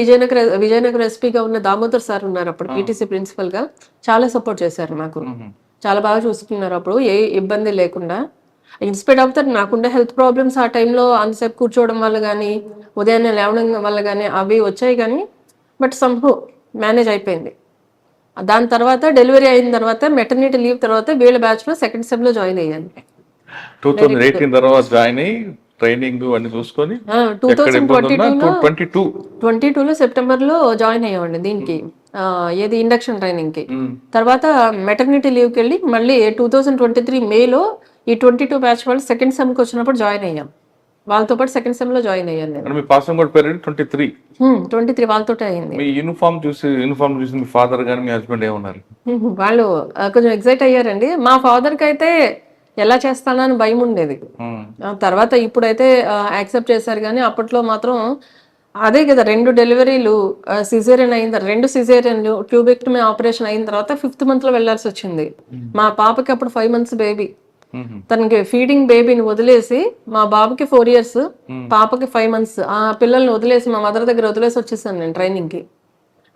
విజయనగర్ ఎస్పీగా ఉన్న దామోదర్ సార్ ఉన్నారు. అప్పుడు పీటీసీ ప్రిన్సిపల్ గా చాలా సపోర్ట్ చేశారు నాకు. చాలా బాగా చూసుకున్నారు. అప్పుడు ఏ ఇబ్బంది లేకుండా. ఇన్స్పైట్ ఆఫ్ దట్ నాకుండే హెల్త్ ప్రాబ్లమ్స్ ఆ టైంలో అంతసేపు కూర్చోవడం వల్ల కానీ ఉదయాన్నే లేవడం వల్ల కానీ అవి వచ్చాయి కానీ బట్ సంహౌ మేనేజ్ అయిపోయింది. దాని తర్వాత డెలివరీ అయిన తర్వాత మెటర్నిటీ లీవ్ తర్వాత వీళ్ళ బ్యాచ్ లో సెకండ్ సెమ్ లో జాయిన్ అయ్యాను. 2018 తర్వాత జాయిన్ అయ్యి ట్రైనింగ్ అన్ని చూసుకొని 2022లో సెప్టెంబర్ లో జాయిన్ అయ్యామండి దీనికి. ఏది ఇండక్షన్ ట్రైనింగ్ కి. తర్వాత మెటర్నిటీ లీవ్కి వెళ్ళి మళ్ళీ 2023 మేలో ఈ 22 బ్యాచ్ వాళ్ళు సెకండ్ సెమ్ కి వచ్చినప్పుడు జాయిన్ అయ్యాం. వాళ్ళతో పాటు సెకండ్ సెమ్ లో జాయిన్ అయ్యాను నేను. మీ పాసింగ్ అవుట్ పీరియడ్ 23 వాళ్ళతో అయింది. మీ యూనిఫామ్ చూసి మీ ఫాదర్ గాని మీ హస్బెండ్ ఏమన్నారు? వాళ్ళు కొంచెం ఎక్సైట్ అయ్యారండి. మా ఫాదర్ కి అయితే ఎలా చేస్తానని భయం ఉండేది. తర్వాత ఇప్పుడైతే యాక్సెప్ట్ చేశారు కానీ అప్పట్లో మాత్రం అదే కదా 2 డెలివరీలు సిజేరియన్ అయిన 2 సిజేరియన్లు ట్యూబెక్టమీ ఆపరేషన్ అయిన తర్వాత 5th month లో వెళ్లాల్సి వచ్చింది. మా పాపకి అప్పుడు 5 months బేబీ. తనకి ఫీడింగ్ బేబీని వదిలేసి మా బాబుకి 4 years పాపకి 5 months ఆ పిల్లల్ని వదిలేసి మా మదర్ దగ్గర వదిలేసి వచ్చేసాను నేను ట్రైనింగ్ కి.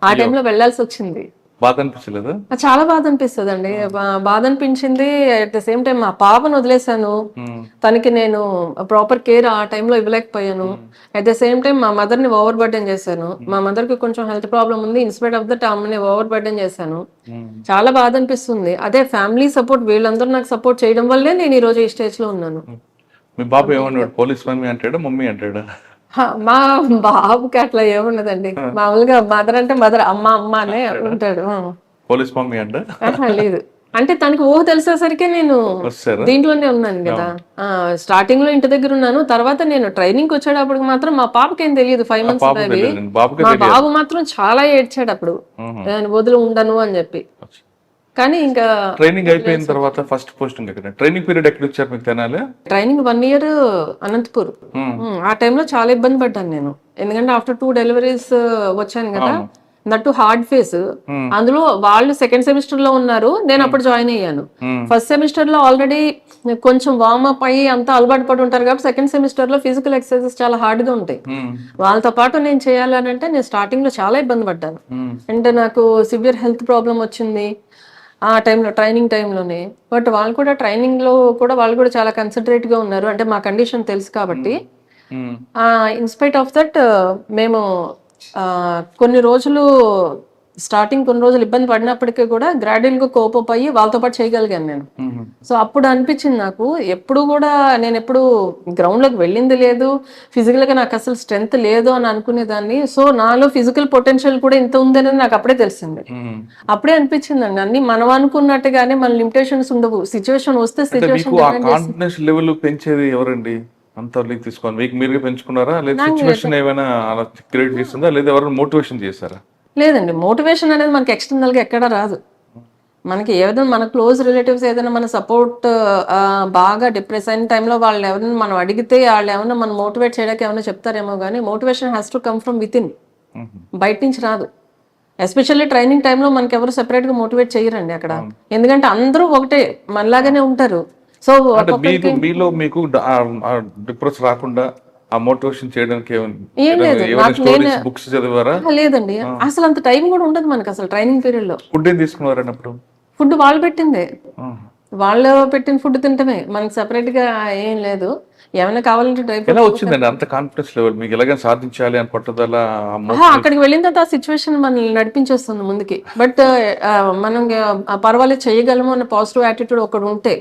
ఆ టైంలో వెళ్లాల్సి వచ్చింది. బాధ అనిపించలేదు? చాలా బాధ అనిపిస్తుంది అండి. బాధ అనిపించింది. అట్ ద సేమ్ టైం మా పాపను వదిలేసాను. తనకి నేను ప్రాపర్ కేర్ ఆ టైంలో ఇవ్వలేకపోయాను. అట్ ద సేమ్ టైం మా మదర్ ని ఓవర్ బర్డెన్ చేశాను. మా మదర్ కి కొంచెం హెల్త్ ప్రాబ్లం ఉంది. ఇన్స్పైట్ ఆఫ్ దట్ ఆమెని ఓవర్ బర్డెన్ చేశాను. చాలా బాధ అనిపిస్తుంది. అదే ఫ్యామిలీ సపోర్ట్ వీళ్ళందరూ నాకు సపోర్ట్ చేయడం వల్లే నేను ఈ రోజు ఈ స్టేజ్ లో ఉన్నాను. మీ బాబు ఏమన్నాడు? పోలీస్ మమ్మీ అంటాడా మమ్మీ అంటాడా? మా బాబుకి అట్లా ఏమున్నదండి. మామూలుగా మదర్ అంటే మదర్, అమ్మ అమ్మ అనే ఉంటాడు. పోలీస్ మమ్మీ అంట లేదు. అంటే తనకి ఊహ తెలిసేసరికి నేను దీంట్లోనే ఉన్నాను కదా. స్టార్టింగ్ లో ఇంటి దగ్గర ఉన్నాను. తర్వాత నేను ట్రైనింగ్ వచ్చేటప్పుడు మాత్రం మా పాపకి ఏం తెలియదు. 5 months బేబీ. మా బాబు మాత్రం చాలా ఏడ్చాడు అప్పుడు, నేను వదిలి ఉండను అని చెప్పి. కానీ ఇంకా ట్రైనింగ్ అయిపోయిన తర్వాత ఫస్ట్ పోస్టింగ్ ఎక్కడ? ట్రైనింగ్ పీరియడ్ ఎక్కడ ఇచ్చారు మీకు తెనాలి? Training 1 year Anantapur. ఆ టైంలో చాలా ఇబ్బంది పడ్డాను నేను. ఎందుకంటే ఆఫ్టర్ 2 deliveries వచ్చాను కదా. That hard face. అందులో వాళ్ళు సెకండ్ సెమిస్టర్ లో ఉన్నారు, నేను అప్పుడు జాయిన్ అయ్యాను. ఫస్ట్ సెమిస్టర్ లో ఆల్రెడీ కొంచెం వార్మప్ అయ్యి అంతా అలవాటు పడి ఉంటారు కాబట్టి సెకండ్ సెమిస్టర్ లో ఫిజికల్ ఎక్సర్సైజెస్ చాలా హార్డ్ గా ఉంటాయి. వాళ్ళతో పాటు నేను చేయాలని అంటే నేను స్టార్టింగ్ లో చాలా ఇబ్బంది పడ్డాను. అంటే నాకు సివియర్ హెల్త్ ప్రాబ్లం వచ్చింది ఆ టైంలో, ట్రైనింగ్ టైంలోనే. బట్ వాళ్ళు కూడా ట్రైనింగ్ లో కూడా వాళ్ళు కూడా చాలా కన్సన్ట్రేట్ గా ఉన్నారు. అంటే మా కండిషన్ తెలుసు కాబట్టి. ఇన్స్పైట్ ఆఫ్ దట్ మేము కొన్ని రోజులు ఇబ్బంది పడినప్పటికీ కూడా గ్రాడ్యువల్ గా కోపప్ అయ్యి వాళ్ళతో పాటు చేయగలిగాను నేను. సో అప్పుడు అనిపించింది నాకు, ఎప్పుడు కూడా నేను ఎప్పుడు గ్రౌండ్ లోకి వెళ్ళింది లేదు, ఫిజికల్ గా నాకు అసలు స్ట్రెంగ్త్ లేదు అని అనుకునేదాన్ని. సో నాలో ఫిజికల్ పొటెన్షియల్ కూడా ఇంత ఉందనేది నాకు అప్పుడే తెలిసింది. అప్పుడే అనిపించిందండి, అన్ని మనం అనుకున్నట్టుగానే మన లిమిటేషన్స్ ఉండవు. సిచ్యువేషన్ వస్తే సిచ్యువేషన్ లెవెల్ పెంచేది ఎవరండి? అంత తీసుకొని మీకు మీరుగా పెంచుకున్నారా, లేదా సిచ్యువేషన్ ఏమైనా అలా క్రియేట్ చేస్తుందా, లేదా ఎవరైనా మోటివేషన్ చేశారా? లేదండి, మోటివేషన్ అనేది మనకి ఎక్స్టర్నల్ గా ఎక్కడా రాదు. మనకి ఏదైనా మన క్లోజ్ రిలేటివ్స్ ఏదైనా మన సపోర్ట్ బాగా డిప్రెస్ అయిన టైంలో వాళ్ళు ఎవరైనా మనం అడిగితే వాళ్ళు ఏమైనా మనం మోటివేట్ చేయడానికి ఏమైనా చెప్తారేమో కానీ motivation has to come from with in, బయట నుంచి రాదు. ఎస్పెషల్లీ ట్రైనింగ్ టైంలో మనకి ఎవరు సెపరేట్ గా మోటివేట్ చేయరండి అక్కడ. ఎందుకంటే అందరూ ఒకటే మనలాగానే ఉంటారు. సో మీలో మీకు డిప్రెస్ రాకుండా ఆ మోటివేషన్ చేయడానికి బుక్స్ చదివారా? లేదండి, అసలు అంత టైం కూడా ఉండదు మనకి అసలు ట్రైనింగ్ పీరియడ్ లో. ఫుడ్ ఏం తీసుకున్నారన్నప్పుడు? ఫుడ్ వాళ్ళు పెట్టిందే, వాళ్ళు పెట్టిన ఫుడ్ తింటమే, మనకి సెపరేట్ గా ఏం లేదు. ఏమైనా కావాలంటే డ్రై ఎలా వచ్చిందండి అంత కాన్ఫిడెన్స్ లెవెల్ మీకు? ఎలాగైనా సాధించాలి అని పట్టుదల? అక్కడికి వెళ్ళిన తర్వాత ఆ సిచ్యువేషన్ మనల్ని నడిపించేస్తుంది ముందుకి. బట్ మనం పర్వాలేదు చేయగలము అన్న పాజిటివ్ యాటిట్యూడ్ ఒకటి ఉంటే,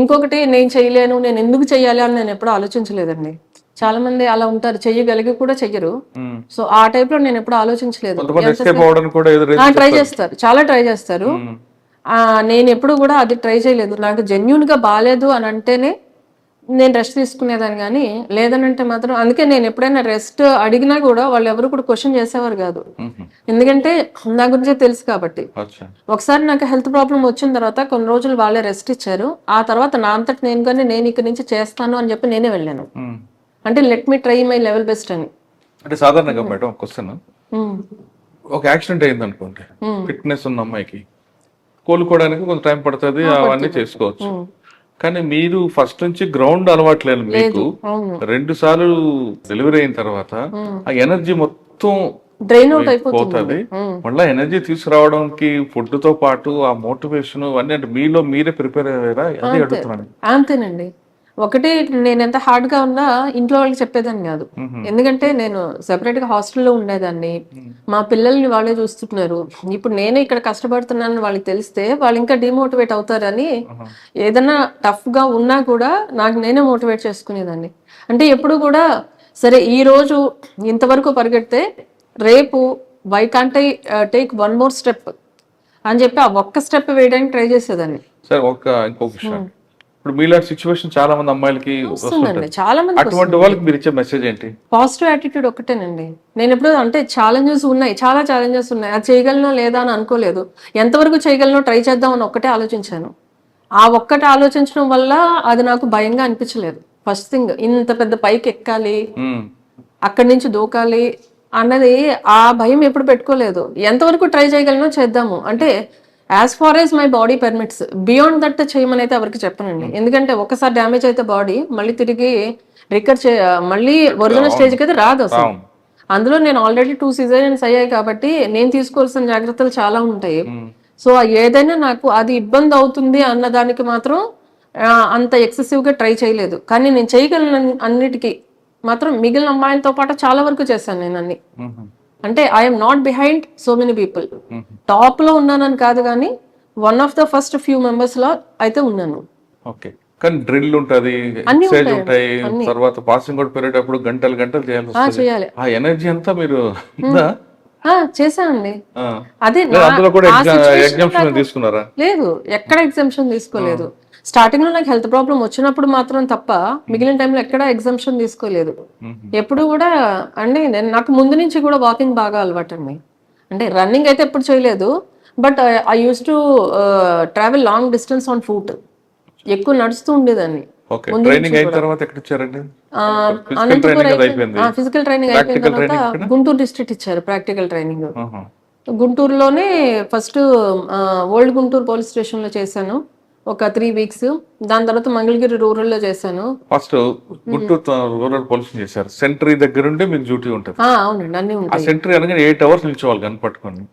ఇంకొకటి నేను చేయలేను, నేను ఎందుకు చెయ్యాలి అని నేను ఎప్పుడూ ఆలోచించలేదండి. చాలా మంది అలా ఉంటారు, చెయ్యగలిగి కూడా చెయ్యరు. సో ఆ టైప్ లో నేను ఎప్పుడు ఆలోచించలేదు. ట్రై చేస్తారు, చాలా ట్రై చేస్తారు. నేను ఎప్పుడు కూడా అది ట్రై చేయలేదు. నాకు జెన్యున్ గా బాగాలేదు అని అంటేనే నేను రెస్ట్ తీసుకునేదాన్ని, కానీ లేదనంటే మాత్రం అందుకే నేను ఎప్పుడైనా రెస్ట్ అడిగినా కూడా వాళ్ళు ఎవరు కూడా క్వశ్చన్ చేసేవారు కాదు. ఎందుకంటే నా గురించే తెలుసు కాబట్టి. అచ్చా. ఒకసారి నాకు హెల్త్ ప్రాబ్లం వచ్చిన తర్వాత కొన్ని రోజులు వాళ్ళే రెస్ట్ ఇచ్చారు. ఆ తర్వాత నా అంతటి నేను కానీ నేను ఇక్కడి నుంచి చేస్తాను అని చెప్పి నేనే వెళ్ళాను. అంటే let me try my level best అని. అంటే సాధారణంగా మేడం క్వశ్చన్, ఉమ్, ఒక యాక్సిడెంట్ అయింది అనుకోండి, ఫిట్నెస్ ఉన్న అమ్మాయికి కోలుకోవడానికి కొంత టైం పడుతుంది, అవన్నీ చేసుకోవచ్చు. కానీ మీరు ఫస్ట్ నుంచి గ్రౌండ్ అలవాట్లేదు మీకు, అవును, 2 సార్లు డెలివరీ అయిన తర్వాత ఆ ఎనర్జీ మొత్తం డ్రైన్ అవుట్ అయిపోతుంది. పోతుంది. మళ్ళీ ఎనర్జీ తీసుకురావడానికి ఫుడ్ తో పాటు ఆ మోటివేషన్ అన్ని అంటే మీలో మీరే ప్రిపేర్ అయ్యారా? అదే అడుగుతున్నాను. అంతేనండి. ఒకటి, నేను ఎంత హార్డ్ గా ఉన్నా ఇంట్లో వాళ్ళకి చెప్పేదాన్ని కాదు. ఎందుకంటే నేను సెపరేట్ గా హాస్టల్లో ఉండేదాన్ని. మా పిల్లల్ని వాళ్ళే చూస్తున్నారు. ఇప్పుడు నేనే ఇక్కడ కష్టపడుతున్నానని వాళ్ళకి తెలిస్తే వాళ్ళు ఇంకా డిమోటివేట్ అవుతారని ఏదైనా టఫ్ గా ఉన్నా కూడా నాకు నేనే మోటివేట్ చేసుకునేదాన్ని. అంటే ఎప్పుడు కూడా సరే ఈ రోజు ఇంతవరకు పరిగెడితే రేపు why can't I take one more step అని చెప్పి ఆ ఒక్క స్టెప్ వేయడానికి ట్రై చేసేదాన్ని. సరే, ఇంకొక విషయం, ఇప్పుడు మీలాంటి సిచ్యువేషన్ చాలా మంది అమ్మాయిలకి వస్తుంటుంది. చాలా మంది అటువంటి వాళ్ళకి మీరు ఇచ్చే మెసేజ్ ఏంటి? పాజిటివ్ యాటిట్యూడ్ ఒకటేనండి. నేను ఎప్పుడు అంటే ఛాలెంజెస్ ఉన్నాయి, చాలా ఛాలెంజెస్ ఉన్నాయి, అది చేయగలనో లేదా అని అనుకోలేదు. ఎంతవరకు చేయగలనో ట్రై చేద్దాం అని ఒక్కటే ఆలోచించాను. ఆ ఒక్కటి ఆలోచించడం వల్ల అది నాకు భయంగా అనిపించలేదు. ఫస్ట్ థింగ్, ఇంత పెద్ద పైకి ఎక్కాలి, అక్కడి నుంచి దూకాలి అన్నది ఆ భయం ఎప్పుడు పెట్టుకోలేదు. ఎంతవరకు ట్రై చేయగలనో చేద్దాము అంటే as far as my body permits, beyond that చేయమని అయితే ఎవరికి చెప్పనండి. ఎందుకంటే ఒకసారి డ్యామేజ్ అయితే బాడీ మళ్ళీ తిరిగి మళ్ళీ ఒరిజినల్ స్టేజ్కి అయితే రాదు అసలు. అందులో నేను ఆల్రెడీ 2 సిజేరియన్స్ అయ్యాయి కాబట్టి నేను తీసుకోవాల్సిన జాగ్రత్తలు చాలా ఉంటాయి. సో ఏదైనా నాకు అది ఇబ్బంది అవుతుంది అన్న దానికి మాత్రం అంత ఎక్సెసివ్ గా ట్రై చేయలేదు. కానీ నేను చేయగలను అన్నిటికీ మాత్రం మిగిలిన అమ్మాయిలతో పాటు చాలా వరకు చేశాను నేను అన్ని. అంటే I'm not behind so many people. Top లో ఉన్నానని కాదు, కానీ one of the first few members లో అయితే ఉన్నాను. ఓకే, కానీ డ్రిల్ ఉంటది, ఎక్సర్సైజ్ ఉంటాయి, తర్వాత పాసింగ్ అవుట్ పెరిగేటప్పుడు గంటలు గంటలు చేయాలి. ఆ ఎనర్జీ అంతా మీరు చేశానండి. అదే అందులో కూడా ఎగ్జామ్షన్ తీసుకున్నారా? లేదు, ఎక్కడ ఎగ్జామ్షన్ తీసుకోలేదు. స్టార్టింగ్ లో నాకు హెల్త్ ప్రాబ్లం వచ్చినప్పుడు మాత్రం తప్ప మిగిలిన టైంలో ఎక్కడ ఎగ్జామ్షన్ తీసుకోలేదు. ఎప్పుడు కూడా అండి నాకు ముందు నుంచి కూడా వాకింగ్ బాగా అలవాటు అండి. అంటే రన్నింగ్ అయితే ఎప్పుడు చేయలేదు, but I use to travel long distance on foot. ఎక్కువ నడుస్తూ ఉండేదాన్ని. ఫిజికల్ ట్రైనింగ్ అయిపోయిన తర్వాత గుంటూరు డిస్ట్రిక్ట్ ఇచ్చారు ప్రాక్టికల్ ట్రైనింగ్. గుంటూరులోనే first old Guntur police station లో చేశాను ఒక 3 వీక్స్. దాని తర్వాత మంగళగిరి రూరల్ లో చేశాను. ఫస్ట్ గుంటూరు రూరల్ పోలీస్ చేశారు. సెంట్రీ దగ్గర ఉంటే మీకు డ్యూటీ ఉంటుంది. అవునండి, అన్ని ఉంటాయి. సెంట్రీ అనగా 8 hours నిల్చోవాలి గన్ పట్టుకొని.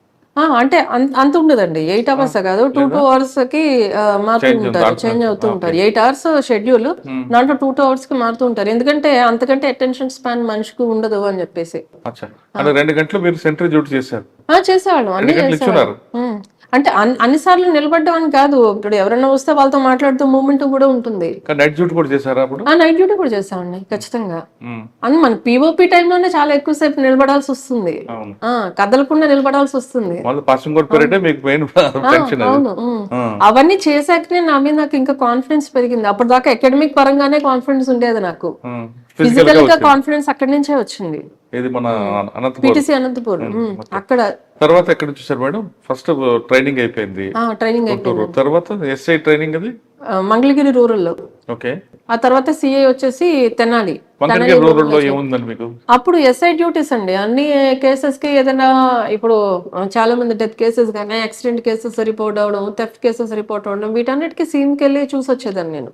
అంటే అంత ఉండదండి, 8 hours కాదు, 2 hours కి మారుతూ ఉంటారు, చేంజ్ అవుతూ ఉంటారు. 8 hours షెడ్యూల్, దాంట్లో 2 hours కి మారుతూ ఉంటారు. ఎందుకంటే అంతకంటే అటెన్షన్ స్పాన్ మనిషికి ఉండదు అని చెప్పేసి. 2 గంటలు మీరు సెంట్రీ డ్యూటీ చేశారు? చేసేవాళ్ళం, అన్ని చేసేవాళ్ళం. అంటే అన్నిసార్లు నిలబడ్డం అని కాదు, ఇప్పుడు ఎవరైనా వస్తే వాళ్ళతో మాట్లాడుతూ మూవ్మెంట్ కూడా ఉంటుంది. నైట్ డ్యూటీ కూడా చేశారా అప్పుడు? నైట్ డ్యూటీ కూడా చేసామండి ఖచ్చితంగా. అని మన పిఓపి టైంలోనే చాలా ఎక్కువసేపు నిలబడాల్సి వస్తుంది, కదలకుండా నిలబడాల్సి వస్తుంది. అవును, అవన్నీ చేశాకనే నా మీద నాకు ఇంకా కాన్ఫిడెన్స్ పెరిగింది. అప్పటిదాకా అకాడమిక్ పరంగానే కాన్ఫిడెన్స్ ఉండేది నాకు, ఫిజికల్ గా కాన్ఫిడెన్స్ అక్కడి నుంచే వచ్చింది. పిటిసి అనంతపూర్. అక్కడ తర్వాత ఎక్కడ చూసారు మేడం? ఫస్ట్ ట్రైనింగ్ అయిపోయింది, తర్వాత ఎస్ఐ ట్రైనింగ్ అది మంగళగిరి రూరల్ లో. ఓకే, ఆ తర్వాత సిఐ వచ్చేసి తెనాలి. అప్పుడు ఎస్ఐ డ్యూటీస్ అండి, అన్ని కేసెస్ కి ఏదైనా ఇప్పుడు చాలా మంది డెత్ కేసెస్ కానీ యాక్సిడెంట్ కేసెస్ రిపోర్ట్ అవడం, థెఫ్ట్ కేసెస్ రిపోర్ట్ అవడం, వీటన్నిటికీ సీన్ కి వెళ్ళి చూసి వచ్చేదాన్ని నేను.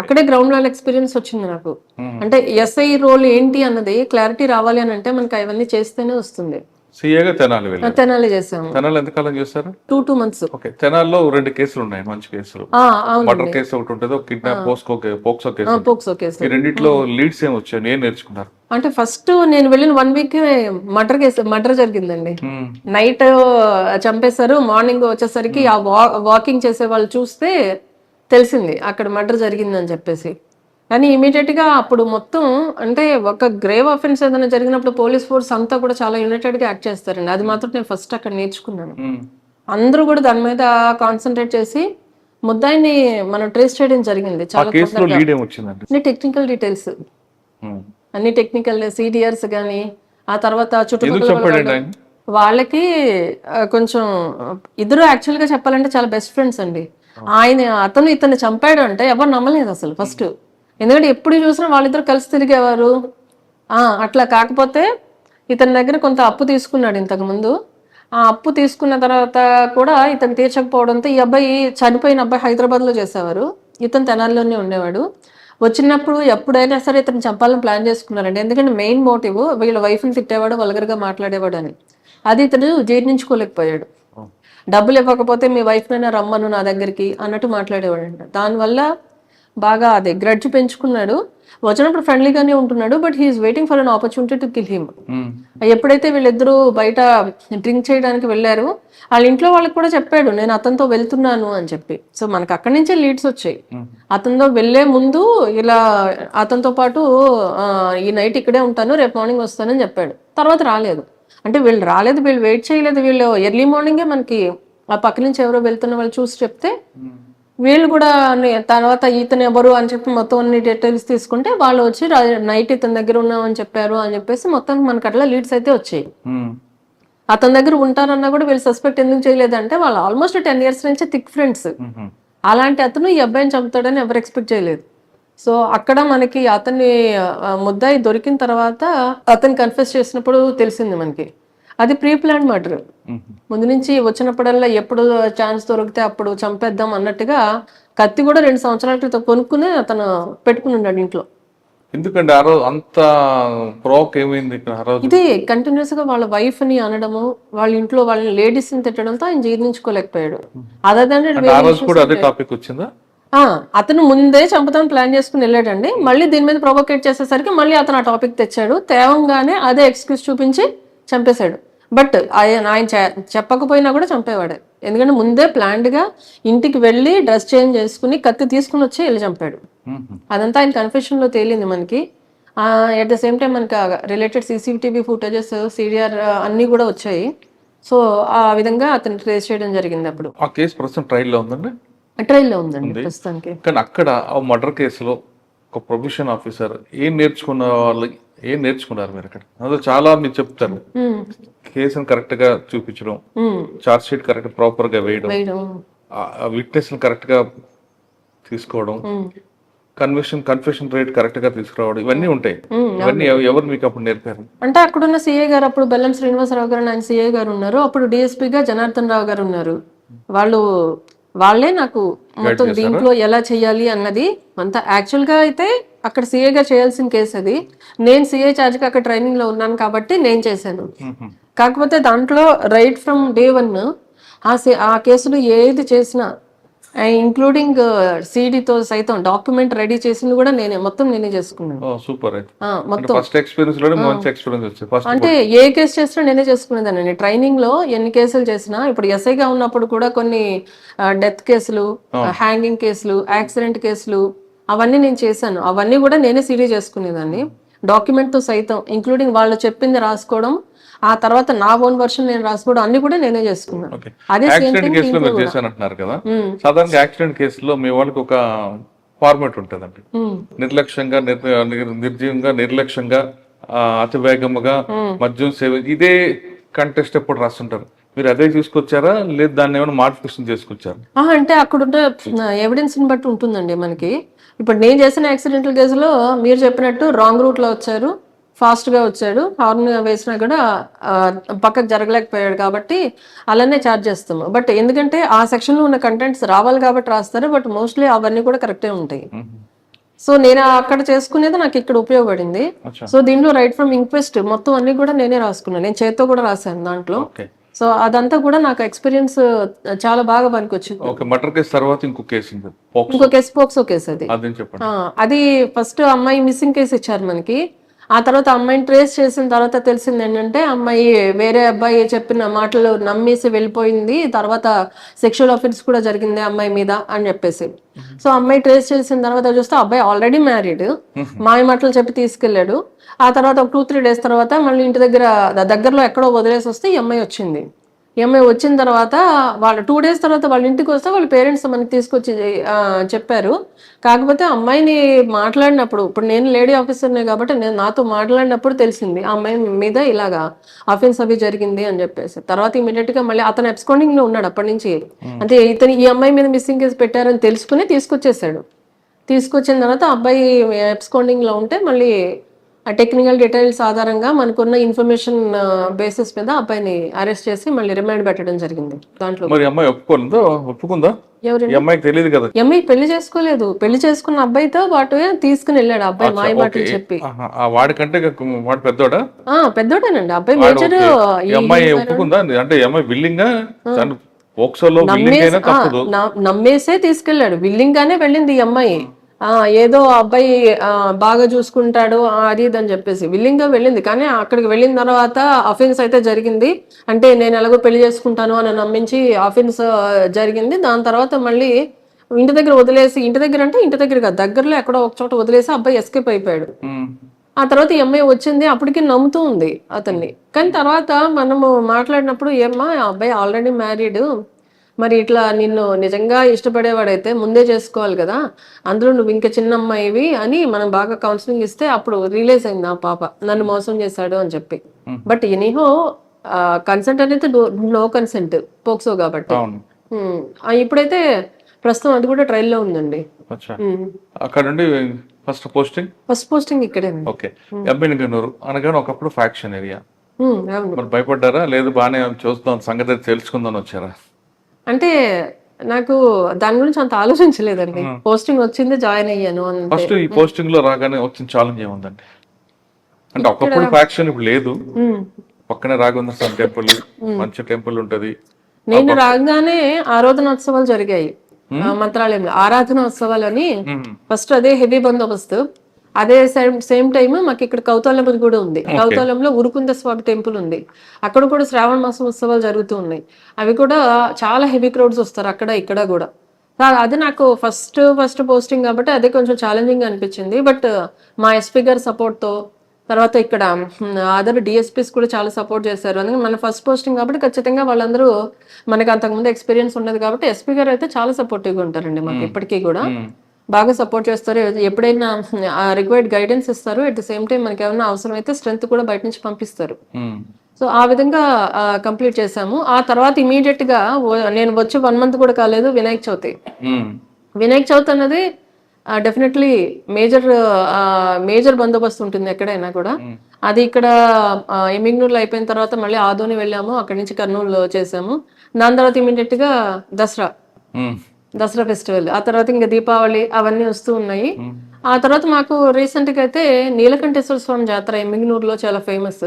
అక్కడే గ్రౌండ్ లెవెల్ ఎక్స్పీరియన్స్ వచ్చింది నాకు. అంటే ఎస్ఐ రోల్ ఏంటి అన్నది క్లారిటీ రావాలి అని అంటే మనకి అవన్నీ చేస్తేనే వస్తుంది. తెనాలి చేసాము. తెనాలి ఎంతకాలం చేస్తారు? 2 months. ఓకే, తెనాల్లో 2 కేసులు ఉన్నాయి, మంచి కేసులు. మర్డర్ కేసు ఒకటి ఉంటుంది, కిడ్నాప్ పోక్సో కేసు. ఈ రెండిట్లో లీడ్స్ ఏమి వచ్చాయి, నేను నేర్చుకున్నారు. అంటే ఫస్ట్ నేను వెళ్ళిన 1 week మర్డర్ జరిగిందండి. నైట్ చంపేశారు, మార్నింగ్ వచ్చేసరికి ఆ వాకింగ్ చేసే వాళ్ళు చూస్తే తెలిసింది అక్కడ మర్డర్ జరిగిందని చెప్పేసి. కానీ ఇమీడియట్ గా అప్పుడు మొత్తం అంటే ఒక గ్రేవ్ అఫెన్స్ ఏదైనా జరిగినప్పుడు పోలీస్ ఫోర్స్ అంతా కూడా చాలా యునైటెడ్ గా యాక్ట్ చేస్తారండి. అది మాత్రం నేను ఫస్ట్ అక్కడ నేర్చుకున్నాను. అందరూ కూడా దాని మీద కాన్సన్ట్రేట్ చేసి ముద్దాయిని మనం ట్రేస్ చేయడం జరిగింది ఆ చాలా కేసులో లీడ్ ఏమొచ్చిందండి? అన్ని టెక్నికల్ డీటెయిల్స్, అన్ని టెక్నికల్ సిడిఆర్స్ కానీ, ఆ తర్వాత ఎందుకు చుట్టుపక్కల చంపాడండి ఆయన? వాళ్ళకి కొంచెం ఇద్దరు యాక్చువల్గా చెప్పాలంటే చాలా బెస్ట్ ఫ్రెండ్స్ అండి. అతను ఇతన్ని చంపాడు అంటే ఎవరు నమ్మలేదు అసలు ఫస్ట్. ఎందుకంటే ఎప్పుడు చూసినా వాళ్ళిద్దరు కలిసి తిరిగేవారు. అట్లా కాకపోతే ఇతని దగ్గర కొంత అప్పు తీసుకున్నాడు ఇంతకు ముందు. ఆ అప్పు తీసుకున్న తర్వాత కూడా ఇతను తీర్చకపోవడంతో ఈ అబ్బాయి, చనిపోయిన అబ్బాయి హైదరాబాద్లో చేసేవారు, ఇతను తెనాలిలోనే ఉండేవాడు. వచ్చినప్పుడు ఎప్పుడైనా సరే ఇతను చంపాలని ప్లాన్ చేసుకున్నారండి. ఎందుకంటే మెయిన్ మోటివ్ వీళ్ళ వైఫ్ని తిట్టేవాడు, వల్గర్గా మాట్లాడేవాడు అని. అది ఇతను జీర్ణించుకోలేకపోయాడు. డబ్బులు ఇవ్వకపోతే మీ వైఫ్నైనా రమ్మను నా దగ్గరికి అన్నట్టు మాట్లాడేవాడు అంట. దానివల్ల బాగా అది గ్రడ్జ్ పెంచుకున్నాడు. వచ్చినప్పుడు ఫ్రెండ్లీగానే ఉంటున్నాడు, but he is waiting for an opportunity to kill him. ఎప్పుడైతే వీళ్ళిద్దరూ బయట డ్రింక్ చేయడానికి వెళ్ళారు, వాళ్ళ ఇంట్లో వాళ్ళకి కూడా చెప్పాడు నేను అతనితో వెళ్తున్నాను అని చెప్పి. సో మనకు అక్కడి నుంచే లీడ్స్ వచ్చాయి. అతనితో వెళ్లే ముందు ఇలా అతనితో పాటు ఈ నైట్ ఇక్కడే ఉంటాను, రేపు మార్నింగ్ వస్తానని చెప్పాడు. తర్వాత రాలేదు. అంటే వీళ్ళు రాలేదు, వీళ్ళు వెయిట్ చేయలేదు. వీళ్ళు ఎర్లీ మార్నింగే మనకి ఆ పక్క నుంచి ఎవరో వెళ్తున్న వాళ్ళు చూసి చెప్తే వీళ్ళు కూడా తర్వాత ఇతను ఎవరు అని చెప్పి మొత్తం అన్ని డీటెయిల్స్ తీసుకుంటే వాళ్ళు వచ్చి నైట్ ఇతని దగ్గర ఉన్నామని చెప్పారు అని చెప్పేసి మొత్తం మనకు అట్లా లీడ్స్ అయితే వచ్చాయి. అతని దగ్గర ఉంటారన్నా కూడా వీళ్ళు సస్పెక్ట్ ఎందుకు చేయలేదంటే వాళ్ళు ఆల్మోస్ట్ 10 years నుంచి థిక్ ఫ్రెండ్స్. అలాంటి అతను ఈ అబ్బాయిని చంపుతాడని ఎవరు ఎక్స్పెక్ట్ చేయలేదు. సో అక్కడ మనకి అతన్ని ముద్దాయి దొరికిన తర్వాత అతను కన్ఫెస్ చేసినప్పుడు తెలిసింది మనకి అది ప్రీ ప్లాన్ మర్డర్. ముందు నుంచి వచ్చినప్పుడల్లా ఎప్పుడు ఛాన్స్ దొరికితే అప్పుడు చంపేద్దాం అన్నట్టుగా కత్తి కూడా 2 సంవత్సరాల క్రితం కొనుక్కుని అతను పెట్టుకుని ఉన్నాడు ఇంట్లో. ఎందుకంటే ఆ రోజు అంత ప్రోక్ ఏమైంది ఇక్కడ? ఆ రోజు ఇది కంటిన్యూస్ గా వాళ్ళ వైఫ్ ని అనడము, వాళ్ళ ఇంట్లో వాళ్ళని లేడీస్ ని తిట్టడంతో ఆయన జీర్ణించుకోలేకపోయాడు. ఆ రోజు కూడా అదే టాపిక్ వచ్చిందా? అతను ముందే చంపుతాను ప్లాన్ చేసుకుని వెళ్ళాడండి. మళ్ళీ దీని మీద ప్రొవోకేట్ చేసేసరికి మళ్ళీ అతను ఆ టాపిక్ తెచ్చాడు. తేవంగానే అదే ఎక్స్క్యూజ్ చూపించి చంపేశాడు. బట్ ఆయన చెప్పకపోయినా కూడా చంపేవాడే. ఎందుకంటే ముందే ప్లాన్డ్ గా ఇంటికి వెళ్ళి డ్రెస్ చేంజ్ చేసుకుని కత్తి తీసుకుని వచ్చి వెళ్ళి చంపాడు. అదంతా ఆయన కన్ఫెషన్ లో తేలింది మనకి. ఎట్ ద సేమ్ టైం మనకి రిలేటెడ్ CCTV ఫుటేజెస్, సిడిఆర్ అన్ని కూడా వచ్చాయి. సో ఆ విధంగా అతను ట్రేస్ చేయడం జరిగింది. అప్పుడు ఆ కేసు ప్రస్తుతం ట్రయల్లో ఉందండి. ట్రైల్లో ఉందండి ప్రస్తుతానికి. కానీ అక్కడ ఆ మర్డర్ కేసులో ఒక ప్రొబేషన్ ఆఫీసర్ ఏం నేర్చుకున్నారు మీరు అక్కడ? అందులో చాలా మీరు చెప్తారు, కేసును కరెక్ట్ గా చూపించడం, చార్జ్ షీట్ కరెక్ట్ ప్రాపర్ గా వేయడం, విట్నెస్ కరెక్ట్ గా తీసుకోవడం, కన్ఫెషన్ రేట్ కరెక్ట్ గా తీసుకురావడం, ఇవన్నీ ఉంటాయి. ఇవన్నీ ఎవరు మీకు అప్పుడు నేర్పారు? అంటే అక్కడున్న సిఐ గారు, అప్పుడు బెల్లం శ్రీనివాసరావు గారు ఆయన సిఐ గారు ఉన్నారు, అప్పుడు డిఎస్పీగా జనార్దన్ రావు గారు ఉన్నారు. వాళ్ళే నాకు మొత్తం దీంట్లో ఎలా చెయ్యాలి అన్నది అంతా. యాక్చువల్ గా అయితే అక్కడ సిఐ గా చేయాల్సిన కేసు అది. నేను సిఐ చార్జ్ గా అక్కడ ట్రైనింగ్ లో ఉన్నాను కాబట్టి నేను చేశాను. కాకపోతే దాంట్లో రైట్ ఫ్రమ్ డే 1 ఆ కేసులో ఏది చేసినా ఇంక్లూడింగ్ సిడితో సైతం డాక్యుమెంట్ రెడీ చేసింది కూడా మొత్తం నేనే చేసుకున్నాను. సూపర్. మొత్తం ఫస్ట్ ఎక్స్పీరియన్స్ లోనే మంచి ఎక్స్పీరియన్స్ వచ్చింది. అంటే ఏ కేసు చేసినా నేనే చేసుకునేదాన్ని. ట్రైనింగ్ లో ఎన్ని కేసులు చేసినా, ఇప్పుడు ఎస్ఐగా ఉన్నప్పుడు కూడా కొన్ని డెత్ కేసులు, హ్యాంగింగ్ కేసులు, యాక్సిడెంట్ కేసులు అవన్నీ నేను చేశాను. అవన్నీ కూడా నేనే సిడి చేసుకునేదాన్ని డాక్యుమెంట్ తో సైతం, ఇంక్లూడింగ్ వాళ్ళు చెప్పింది రాసుకోవడం, ఆ తర్వాత నా ఓన్ వర్షన్ నేను రాసుకోవడం, అన్ని కూడా నేనే చేసుకున్నాను. అదే యాక్సిడెంట్ కేసులో మీరు చేశానంటున్నారు కదా, సాధారణంగా యాక్సిడెంట్ కేసులో మీ వాళ్ళకి ఒక ఫార్మాట్ ఉంటుందండి. నిర్లక్ష్యంగా, నిర్జీవంగా, నిర్లక్ష్యంగా, అతివేగముగా, మద్యం సేవ, ఇదే కంటెస్ట్ ఎప్పుడు రాస్తుంటారు. మీరు అదే తీసుకొచ్చారా, లేదు దాన్ని ఏమైనా మాడిఫికేషన్ చేసుకొచ్చారు? అంటే అక్కడున్న ఎవిడెన్స్ ని బట్టి ఉంటుందండి మనకి. ఇప్పుడు నేను చేసిన యాక్సిడెంటల్ కేసులో మీరు చెప్పినట్టు రాంగ్ రూట్ లో వచ్చారు, ఫాస్ట్ గా వచ్చాడు, హార్న్ వేసినా కూడా పక్కకు జరగలేకపోయాడు కాబట్టి అలానే ఛార్జ్ చేస్తాము. బట్ ఎందుకంటే ఆ సెక్షన్ లో ఉన్న కంటెంట్స్ రావాలి కాబట్టి రాస్తారు, బట్ మోస్ట్లీ అవన్నీ కూడా కరెక్టే ఉంటాయి. సో నేను అక్కడ చేసుకునేది నాకు ఇక్కడ ఉపయోగపడింది. సో దీంట్లో రైట్ ఫ్రమ్ ఇంక్వెస్ట్ మొత్తం అన్ని కూడా నేనే రాసుకున్నాను. నేను చేత్తో కూడా రాశాను దాంట్లో. సో అదంతా కూడా నాకు ఎక్స్పీరియన్స్ చాలా బాగా పనికొచ్చింది. మర్డర్ కేసు తర్వాత ఇంకో కేసు, పోక్సో కేసు. అది ఫస్ట్ అమ్మాయి మిస్సింగ్ కేసు ఇచ్చారు మనకి. ఆ తర్వాత అమ్మాయిని ట్రేస్ చేసిన తర్వాత తెలిసింది ఏంటంటే అమ్మాయి వేరే అబ్బాయి చెప్పిన మాటలు నమ్మేసి వెళ్ళిపోయింది, తర్వాత సెక్షువల్ అఫెన్స్ కూడా జరిగింది అమ్మాయి మీద అని చెప్పేసి. సో అమ్మాయి ట్రేస్ చేసిన తర్వాత చూస్తే అబ్బాయి ఆల్రెడీ మ్యారీడ్, మాయ మాటలు చెప్పి తీసుకెళ్లాడు. ఆ తర్వాత ఒక 2-3 days తర్వాత మళ్ళీ ఇంటి దగ్గరలో ఎక్కడో వదిలేసి వస్తే ఈ అమ్మాయి వచ్చింది. ఈ అమ్మాయి వచ్చిన తర్వాత వాళ్ళు 2 days తర్వాత వాళ్ళ ఇంటికి వస్తే వాళ్ళ పేరెంట్స్ మనకి తీసుకొచ్చి చెప్పారు. కాకపోతే అమ్మాయిని మాట్లాడినప్పుడు, ఇప్పుడు నేను లేడీ ఆఫీసర్నే కాబట్టి నేను నాతో మాట్లాడినప్పుడు తెలిసింది ఆ అమ్మాయి మీద ఇలాగా అఫెన్స్ అవి జరిగింది అని చెప్పేసి. తర్వాత ఇమీడియట్ గా మళ్ళీ అతను అబ్స్కాండింగ్ లో ఉన్నాడు అప్పటి నుంచి. అంటే ఇతను ఈ అమ్మాయి మీద మిస్సింగ్ కేసు పెట్టారని తెలుసుకుని తీసుకొచ్చేసాడు. తీసుకొచ్చిన తర్వాత అబ్బాయి అబ్స్కాండింగ్ లో ఉంటే మళ్ళీ ఆ టెక్నికల్ డీటెయిల్స్ ఆధారంగా మనకున్న ఇన్ఫర్మేషన్ బేసిస్ మీద అబ్బాయిని అరెస్ట్ చేసి మళ్ళీ రిమాండ్ పెట్టడం జరిగింది. దాంట్లో మరి అమ్మాయి ఒప్పుకుందా? ఎవరు ఈ అమ్మాయికి తెలియదు కదా. అమ్మాయి పెళ్లి చేసుకోలేదు. పెళ్లి చేసుకున్న అబ్బాయితో పాటు తీసుకుని వెళ్ళాడు అబ్బాయి మాయ మాటలు చెప్పి. వాడికంటే వాడు పెద్దోడా? పెద్దోడేనండి అబ్బాయి. మేజర్ ఈ అమ్మాయి ఒప్పుకుందా? అంటే ఈ అమ్మాయి విల్లింగా పోక్సోలో నమ్మేసే తీసుకెళ్లాడు. విల్లింగ్ గానే వెళ్ళింది ఈ అమ్మాయి. ఏదో అబ్బాయి బాగా చూసుకుంటాడు అది ఇది అని చెప్పేసి విల్లింగ్ గా వెళ్ళింది. కానీ అక్కడికి వెళ్ళిన తర్వాత అఫెన్స్ అయితే జరిగింది. అంటే నేను ఎలాగో పెళ్లి చేసుకుంటాను అని నమ్మించి అఫెన్స్ జరిగింది. దాని తర్వాత మళ్ళీ ఇంటి దగ్గర వదిలేసి, ఇంటి దగ్గర అంటే ఇంటి దగ్గర కాదు, దగ్గరలో ఎక్కడో ఒక చోట వదిలేసి అబ్బాయి ఎస్కేప్ అయిపోయాడు. ఆ తర్వాత ఈ అమ్మాయి వచ్చింది, అప్పటికి నమ్ముతూ ఉంది అతన్ని. కానీ తర్వాత మనము మాట్లాడినప్పుడు ఏమ్మా ఆ అబ్బాయి ఆల్రెడీ మ్యారీడ్, మరి ఇట్లా నిన్ను నిజంగా ఇష్టపడేవాడైతే ముందే చేసుకోవాలి కదా, అందులో నువ్వు ఇంకా చిన్న అమ్మాయివి అని మనం బాగా కౌన్సిలింగ్ ఇస్తే అప్పుడు రియలైజ్ అయింది ఆ పాప నన్ను మోసం చేశాడు అని చెప్పి. బట్ ఎనీహో కన్సెంట్ అనేది నో కన్సెంట్ పోక్సో కాబట్టి. ఇప్పుడైతే ప్రస్తుతం అది కూడా ట్రయల్లో ఉందండి. అక్కడ నుండి ఫస్ట్ పోస్టింగ్ ఇక్కడే. ఓకే. ఎబ్బెనగనూరు అనగానే ఒకప్పుడు ఫ్యాక్షన్ ఏరియా. మరి భయపడ్డారా? లేదు బాగానే చూస్తాం సంగతి తెలుసుకుందాం వచ్చారా? అంటే నాకు దాని గురించి అంత ఆలోచించలేదండి. పోస్టింగ్ వచ్చింది, జాయిన్ అయ్యాను. ఫస్ట్ ఈ పోస్టింగ్ లో రాగానే వచ్చిన ఛాలెంజ్ ఏముందండి? అంటే ఒకప్పుడు ఫ్యాక్షన్ ఇప్పుడు లేదు. పక్కనే రాఘవేంద్ర స్వామి టెంపుల్, మంచి టెంపుల్ ఉంటది. నేను రాగానే ఆరాధనోత్సవాలు జరిగాయి మంత్రాలయంలో. ఆరాధనోత్సవాలు అని ఫస్ట్ అదే హెవీ బందోబస్తు. అదే సేమ్ టైమ్ మాకు ఇక్కడ కౌతాలం కూడా ఉంది. కౌతాలంలో ఉరుకుంద స్వామి టెంపుల్ ఉంది. అక్కడ కూడా శ్రావణ మాసం ఉత్సవాలు జరుగుతూ ఉన్నాయి. అవి కూడా చాలా హెవీ క్రౌడ్స్ వస్తారు అక్కడ ఇక్కడ కూడా. అది నాకు ఫస్ట్ పోస్టింగ్ కాబట్టి అదే కొంచెం ఛాలెంజింగ్ అనిపించింది. బట్ మా ఎస్పీ గారి సపోర్ట్ తో, తర్వాత ఇక్కడ అదర్ డిఎస్పీస్ కూడా చాలా సపోర్ట్ చేశారు. అందుకని మన ఫస్ట్ పోస్టింగ్ కాబట్టి ఖచ్చితంగా వాళ్ళందరూ మనకి అంతకుముందు ఎక్స్పీరియన్స్ ఉన్నది కాబట్టి ఎస్పీ గారు అయితే చాలా సపోర్టివ్గా ఉంటారండి మాకు ఇప్పటికీ కూడా. బాగా సపోర్ట్ చేస్తారు. ఎప్పుడైనా రిక్వైర్డ్ గైడెన్స్ ఇస్తారు. అట్ ద సేమ్ టైం మనకి ఏమైనా అవసరం అయితే స్ట్రెంత్ కూడా బయట నుంచి పంపిస్తారు. సో ఆ విధంగా కంప్లీట్ చేసాము. ఆ తర్వాత ఇమీడియట్ గా నేను వచ్చి 1 month కూడా కాలేదు వినాయక చవితి అన్నది డెఫినెట్లీ మేజర్ బందోబస్తు ఉంటుంది ఎక్కడైనా కూడా. అది ఇక్కడ ఎమ్మిగ్నూరులో అయిపోయిన తర్వాత మళ్ళీ ఆదోని వెళ్ళాము, అక్కడి నుంచి కర్నూలు చేసాము. దాని తర్వాత ఇమీడియట్ గా దసరా ఫెస్టివల్, ఆ తర్వాత ఇంకా దీపావళి అవన్నీ వస్తూ ఉన్నాయి. ఆ తర్వాత మాకు రీసెంట్ గా అయితే నీలకంఠేశ్వర స్వామి జాతర ఎమ్మిగ్నూరులో చాలా ఫేమస్.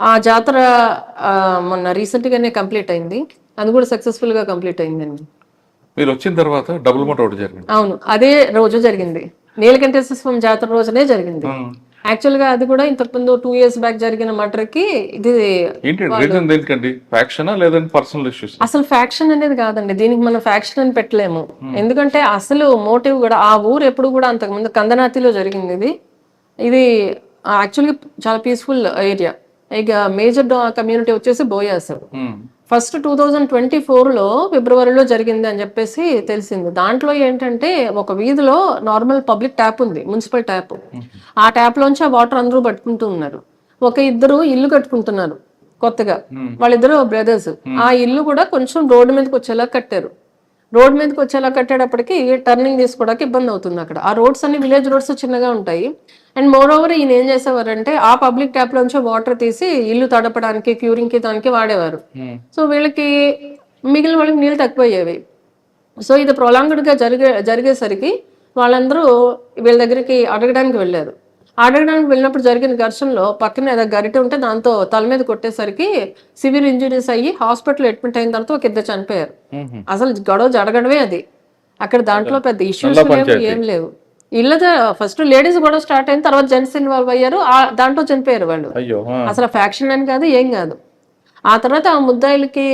ఆ జాతర మొన్న రీసెంట్ గానే కంప్లీట్ అయింది. అది కూడా సక్సెస్ఫుల్ గా కంప్లీట్ అయిందండి. మీరు వచ్చిన తర్వాత డబుల్ మోట్ ఒకటి జరిగింది. అవును, అదే రోజు జరిగింది. నీలకంఠేశ్వర స్వామి జాతర రోజునే జరిగింది. యాక్చువల్ గా అది కూడా ఇంతకుముందు 2 years బ్యాక్ జరిగిన మర్డర్ కి ఇది అసలు ఫ్యాక్షన్ అనేది కాదండి. దీనికి మనం ఫ్యాక్షన్ అని పెట్టలేము. ఎందుకంటే అసలు మోటివ్ కూడా ఆ ఊరు ఎప్పుడు కూడా అంతకుముందు కందనాతిలో జరిగింది. ఇది యాక్చువల్గా చాలా పీస్ఫుల్ ఏరియా. ఇక మేజర్ కమ్యూనిటీ వచ్చేసి బోయాస్. ఫస్ట్ 2024లో ఫిబ్రవరిలో జరిగింది అని చెప్పేసి తెలిసింది. దాంట్లో ఏంటంటే ఒక వీధిలో నార్మల్ పబ్లిక్ ట్యాప్ ఉంది, మున్సిపల్ ట్యాప్. ఆ ట్యాప్ లోంచి ఆ వాటర్ అందరూ పట్టుకుంటూ ఉన్నారు. ఇద్దరు ఇల్లు కట్టుకుంటున్నారు కొత్తగా, వాళ్ళిద్దరు బ్రదర్స్. ఆ ఇల్లు కూడా కొంచెం రోడ్డు మీదకి వచ్చేలా కట్టారు. రోడ్ మీదకి వచ్చేలా కట్టేటప్పటికి టర్నింగ్ తీసుకోవడానికి ఇబ్బంది అవుతుంది అక్కడ. ఆ రోడ్స్ అన్ని విలేజ్ రోడ్స్ చిన్నగా ఉంటాయి. అండ్ మోర్ ఓవర్ ఈయన ఏం చేసేవారంటే ఆ పబ్లిక్ ట్యాప్ లోంచి వాటర్ తీసి ఇల్లు తడపడానికి, క్యూరింగ్ కి దానికి వాడేవారు. సో వీళ్ళకి మిగిలిన వాళ్ళకి నీళ్ళు తక్కువయ్యేవి. సో ఇది ప్రొలాంగ్డ్ గా జరిగేసరికి వాళ్ళందరూ వీళ్ళ దగ్గరికి అడగడానికి వెళ్ళారు. అడగడానికి వెళ్ళినప్పుడు జరిగిన ఘర్షణలో పక్కన ఏదో గరిటె ఉంటే దాంతో తల మీద కొట్టేసరికి సివియర్ ఇంజురీస్ అయ్యి హాస్పిటల్ అడ్మిట్ అయిన తర్వాత 1 ఇద్దరు చనిపోయారు. అసలు గొడవ జరగడమే అది. అక్కడ దాంట్లో పెద్ద ఇష్యూస్ లేవు, ఏం లేవు. ఇళ్ళ ఫస్ట్ లేడీస్ గొడవ స్టార్ట్ అయిన తర్వాత జెంట్స్ ఇన్వాల్వ్ అయ్యారు. దాంట్లో చనిపోయారు వాళ్ళు. అసలు ఫ్యాక్షన్ అని కాదు, ఏం కాదు. ఆ తర్వాత ఆ ముద్దాయిలకి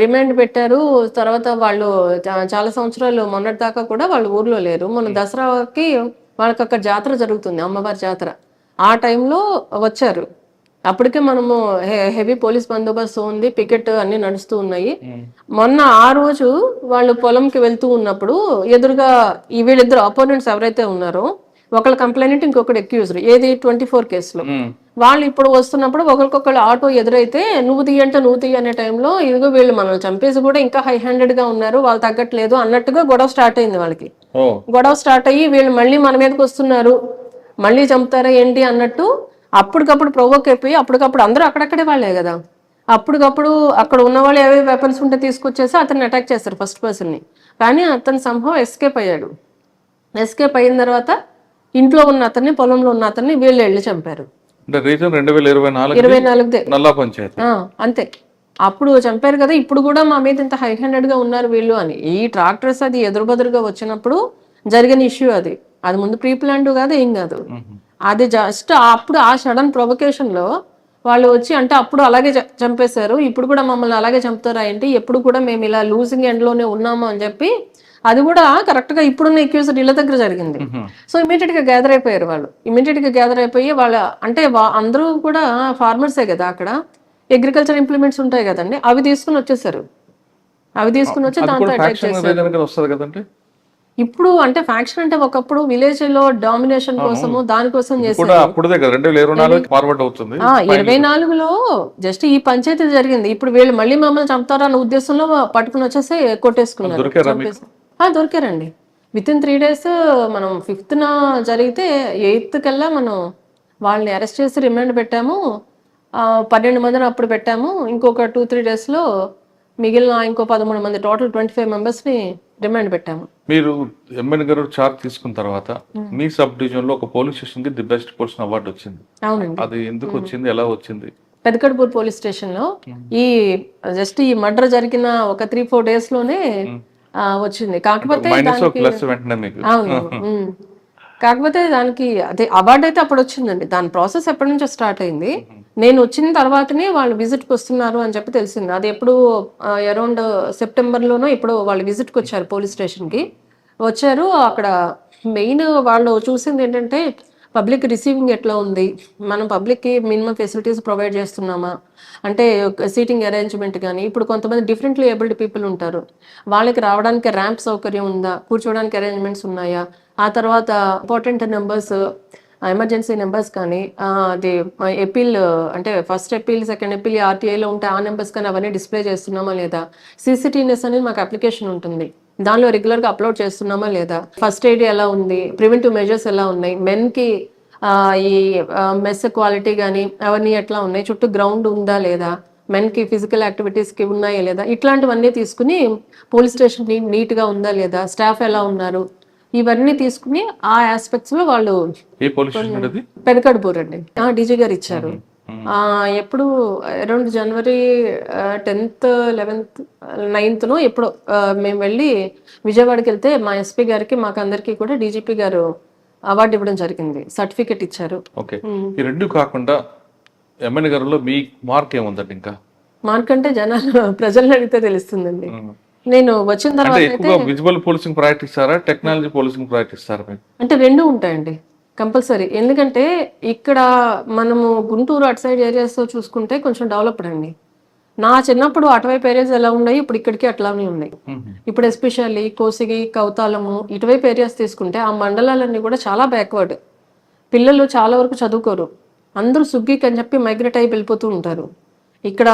రిమాండ్ పెట్టారు. తర్వాత వాళ్ళు చాలా సంవత్సరాలు మొన్నటి దాకా కూడా వాళ్ళు ఊర్లో లేరు. మొన్న దసరాకి వాళ్ళకి అక్కడ జాతర జరుగుతుంది, అమ్మవారి జాతర. ఆ టైంలో వచ్చారు. అప్పటికే మనము హెవీ పోలీస్ బందోబస్తు ఉంది, పికెట్ అన్ని నడుస్తూ ఉన్నాయి. మొన్న ఆ రోజు వాళ్ళు పొలంకి వెళ్తూ ఉన్నప్పుడు ఎదురుగా ఈ వీళ్ళిద్దరు అపోనెంట్స్ ఎవరైతే ఉన్నారో ఒకళ్ళు కంప్లైంట్ ఇంకొకటి అక్యూజ్డ్, ఏది 24 కేసులో. వాళ్ళు ఇప్పుడు వస్తున్నప్పుడు ఒకరికొకళ్ళు ఆటో ఎదురైతే నువ్వు తీయంటే నువ్వు తీయ అనే టైంలో ఇదిగో వీళ్ళు మనల్ని చంపేసి కూడా ఇంకా హై హ్యాండెడ్ గా ఉన్నారు, వాళ్ళు తగ్గట్లేదు అన్నట్టుగా గొడవ స్టార్ట్ అయింది వాళ్ళకి. గొడవ స్టార్ట్ అయ్యి వీళ్ళు మళ్ళీ మన మీదకి వస్తున్నారు, మళ్ళీ చంపుతారా ఏంటి అన్నట్టు అప్పటికప్పుడు ప్రొవోక్ అయిపోయి అప్పటికప్పుడు అందరూ అక్కడక్కడే వాళ్ళే కదా, అప్పటికప్పుడు అక్కడ ఉన్న వాళ్ళు ఏవే వెపన్స్ ఉంటే తీసుకొచ్చేసి అతన్ని అటాక్ చేస్తారు ఫస్ట్ పర్సన్ ని. కానీ అతను సంభవం ఎస్కేప్ అయ్యాడు. ఎస్కేప్ అయిన తర్వాత ఇంట్లో ఉన్న అతన్ని, పొలంలో ఉన్న అతన్ని వీళ్ళు వెళ్ళి చంపారు. అంటే రీజన్ 2024 24దే నల్లా పంచాయతీ. అంతే. అప్పుడు చంపారు కదా, ఇప్పుడు కూడా మా మీద ఇంత హై హ్యాండెడ్ గా ఉన్నారు వీళ్ళు అని. ఈ ట్రాక్టర్స్ అది ఎదురుబదురుగా వచ్చినప్పుడు జరిగిన ఇష్యూ అది. అది ముందు ప్రీ ప్లాన్డ్ కాదు, ఏం కాదు. అది జస్ట్ అప్పుడు ఆ సడన్ ప్రొవకేషన్ లో వాళ్ళు వచ్చి అంటే అప్పుడు అలాగే చంపేశారు, ఇప్పుడు కూడా మమ్మల్ని అలాగే చంపుతారా ఏంటి, ఎప్పుడు కూడా మేము ఇలా లూజింగ్ ఎండ్ లోనే ఉన్నాము అని చెప్పి. అది కూడా కరెక్ట్ గా ఇప్పుడున్న అక్యూజ్డ్ ఇళ్ళ దగ్గర జరిగింది. సో ఇమీడియట్ గా గ్యాదర్ అయిపోయారు వాళ్ళు. ఇమీడియట్ గా గ్యాదర్ అయిపోయి వాళ్ళ అంటే అందరూ కూడా ఫార్మర్సే కదా, అక్కడ అగ్రికల్చర్ ఇంప్లిమెంట్స్ ఉంటాయి కదండి, అవి తీసుకుని వచ్చేసారు. అవి తీసుకుని వచ్చి దాంతో అటాక్ చేశారు. ఇప్పుడు అంటే ఫ్యాక్షన్ అంటే ఒకప్పుడు విలేజ్ లో డామినేషన్ కోసము దానికోసం చేశారు. 24లో జస్ట్ ఈ పంచాయతీ జరిగింది. ఇప్పుడు వీళ్ళు మళ్ళీ మమ్మల్ని చంపుతారా అన్న ఉద్దేశంలో పట్టుకుని వచ్చేసి కొట్టేసుకున్నారు, దొరికారండి. విత్ ఇన్ 3 days మనం 5th జరిగితే 8th కల్లా మనం వాళ్ళని అరెస్ట్ చేసి రిమాండ్ పెట్టాము. 12 మందిని అప్పుడు పెట్టాము. ఇంకొక 2-3 days లో మిగిలిన ఇంకో 13 మంది, టోటల్ 25 members ని రిమాండ్ పెట్టాము. మీరు ఎమ్మెల్యే గారు చార్జ్ తీసుకున్న తర్వాత మీ సబ్ డివిజన్ లో ఒక పోలీస్ స్టేషన్ కి ది బెస్ట్ పోలీస్ అవార్డు వచ్చింది. అవునండి. అది ఎందుకు వచ్చింది, ఎలా వచ్చింది? పెదకడ్పూర్ పోలీస్ స్టేషన్ లో ఈ జస్ట్ ఈ మర్డర్ జరిగిన ఒక 3-4 days లోనే వచ్చింది. కాకపోతే కాకపోతే దానికి అదే అవార్డు అయితే అప్పుడు వచ్చిందండి. దాని ప్రాసెస్ ఎప్పటి నుంచో స్టార్ట్ అయింది. నేను వచ్చిన తర్వాతనే వాళ్ళు విజిట్కి వస్తున్నారు అని చెప్పి తెలిసింది. అది ఎప్పుడు అరౌండ్ సెప్టెంబర్లోనో ఇప్పుడు వాళ్ళు విజిట్కి వచ్చారు పోలీస్ స్టేషన్కి. వచ్చారు. అక్కడ మెయిన్ వాళ్ళు చూసింది ఏంటంటే పబ్లిక్ రిసీవింగ్ ఎట్లా ఉంది, మనం పబ్లిక్కి మినిమం ఫెసిలిటీస్ ప్రొవైడ్ చేస్తున్నామా, అంటే సీటింగ్ అరేంజ్మెంట్ కానీ. ఇప్పుడు కొంతమంది డిఫరెంట్లీ ఏబుల్డ్ పీపుల్ ఉంటారు, వాళ్ళకి రావడానికి ర్యాంప్ సౌకర్యం ఉందా, కూర్చోవడానికి అరేంజ్మెంట్స్ ఉన్నాయా, ఆ తర్వాత ఇంపార్టెంట్ నెంబర్స్, ఎమర్జెన్సీ నెంబర్స్ కానీ, అది ఎపీల్ అంటే ఫస్ట్ ఎపీల్, సెకండ్ ఎపీల్ ఆర్టీఐలో ఉంటే ఆ నెంబర్స్ కానీ అవన్నీ డిస్ప్లే చేస్తున్నామా లేదా, CCTVనెస్ అనేది మాకు అప్లికేషన్ ఉంటుంది, దానిలో రెగ్యులర్గా అప్లోడ్ చేస్తున్నామా లేదా, ఫస్ట్ ఎయిడ్ ఎలా ఉంది, ప్రివెంటివ్ మెజర్స్ ఎలా ఉన్నాయి, మెన్కి ఈ మెస్ క్వాలిటీ కానీ అవన్నీ ఎట్లా ఉన్నాయి, చుట్టూ గ్రౌండ్ ఉందా లేదా, మెన్కి ఫిజికల్ యాక్టివిటీస్కి ఉన్నాయా లేదా, ఇట్లాంటివన్నీ తీసుకుని పోలీస్ స్టేషన్ నీట్గా ఉందా లేదా, స్టాఫ్ ఎలా ఉన్నారు, ఇవన్నీ తీసుకుని ఆ ఆస్పెక్ట్స్ లో వాళ్ళు. పెదకడ్పూర్ అండి, డీజీ గారు ఇచ్చారు. ఎప్పుడు అరౌండ్ జనవరి 10th 11th 9th ఎప్పుడు మేము వెళ్ళి విజయవాడకి వెళ్తే మా ఎస్పీ గారికి మాకు అందరికి కూడా డీజీపీ గారు అవార్డు ఇవ్వడం జరిగింది, సర్టిఫికెట్ ఇచ్చారు. ఓకే, ఈ రెండు కాకుండా ఎమ్మెల్యే గారిలో మీ మార్క్ ఏముందండి? ఇంకా మార్క్ అంటే జనాలు ప్రజలను అడిగితే తెలుస్తుందండి. నేను వచ్చిన తర్వాత విజువల్ పోలీసింగ్ ప్రాక్టీస్ ఇస్తారా, టెక్నాలజీ పోలీసింగ్ ప్రాక్టీస్ ఇస్తారా? అంటే రెండు ఉంటాయండి కంపల్సరీ. ఎందుకంటే ఇక్కడ మనము గుంటూరు అటు సైడ్ ఏరియాస్ చూసుకుంటే కొంచెం డెవలప్డ్ అండి. నా చిన్నప్పుడు అటువైపు ఏరియాస్ ఎలా ఉన్నాయి, ఇప్పుడు ఇక్కడికి అట్లానే ఉన్నాయి. ఇప్పుడు ఎస్పెషల్లీ కోసిగి, కౌతాలము ఇటువైపు ఏరియాస్ తీసుకుంటే ఆ మండలాలన్నీ కూడా చాలా బ్యాక్వర్డ్. పిల్లలు చాలా వరకు చదువుకోరు, అందరూ సుగ్గికి అని చెప్పి మైగ్రేట్ అయి వెళ్ళిపోతూ ఉంటారు. ఇక్కడ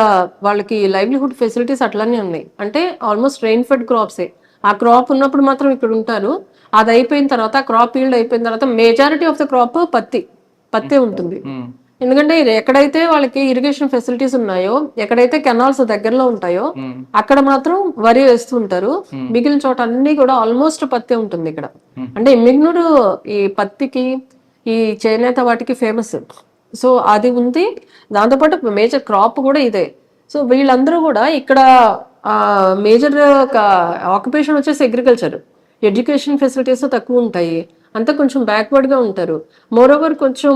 వాళ్ళకి లైవ్లీహుడ్ ఫెసిలిటీస్ అట్లానే ఉన్నాయి. అంటే ఆల్మోస్ట్ రెయిన్ ఫెడ్ క్రాప్సే, ఆ క్రాప్ ఉన్నప్పుడు మాత్రం ఇక్కడ ఉంటారు. అది అయిపోయిన తర్వాత, క్రాప్ ఈల్డ్ అయిపోయిన తర్వాత మెజారిటీ ఆఫ్ ద క్రాప్ పత్తే ఉంటుంది. ఎందుకంటే ఎక్కడైతే వాళ్ళకి ఇరిగేషన్ ఫెసిలిటీస్ ఉన్నాయో, ఎక్కడైతే కెనాల్స్ దగ్గరలో ఉంటాయో అక్కడ మాత్రం వరి వేస్తూ ఉంటారు. మిగిలిన చోట అన్ని కూడా ఆల్మోస్ట్ పత్తే ఉంటుంది ఇక్కడ. అంటే మిగ్నూరు ఈ పత్తికి, ఈ చేనేత వాటికి ఫేమస్. సో అది ఉంది. దాంతోపాటు మేజర్ క్రాప్ కూడా ఇదే. సో వీళ్ళందరూ కూడా ఇక్కడ మేజర్ ఆక్యుపేషన్ వచ్చేసి అగ్రికల్చర్. ఎడ్యుకేషన్ ఫెసిలిటీస్ తక్కువ ఉంటాయి, అంతా కొంచెం బ్యాక్వర్డ్గా ఉంటారు. మోరోవర్ కొంచెం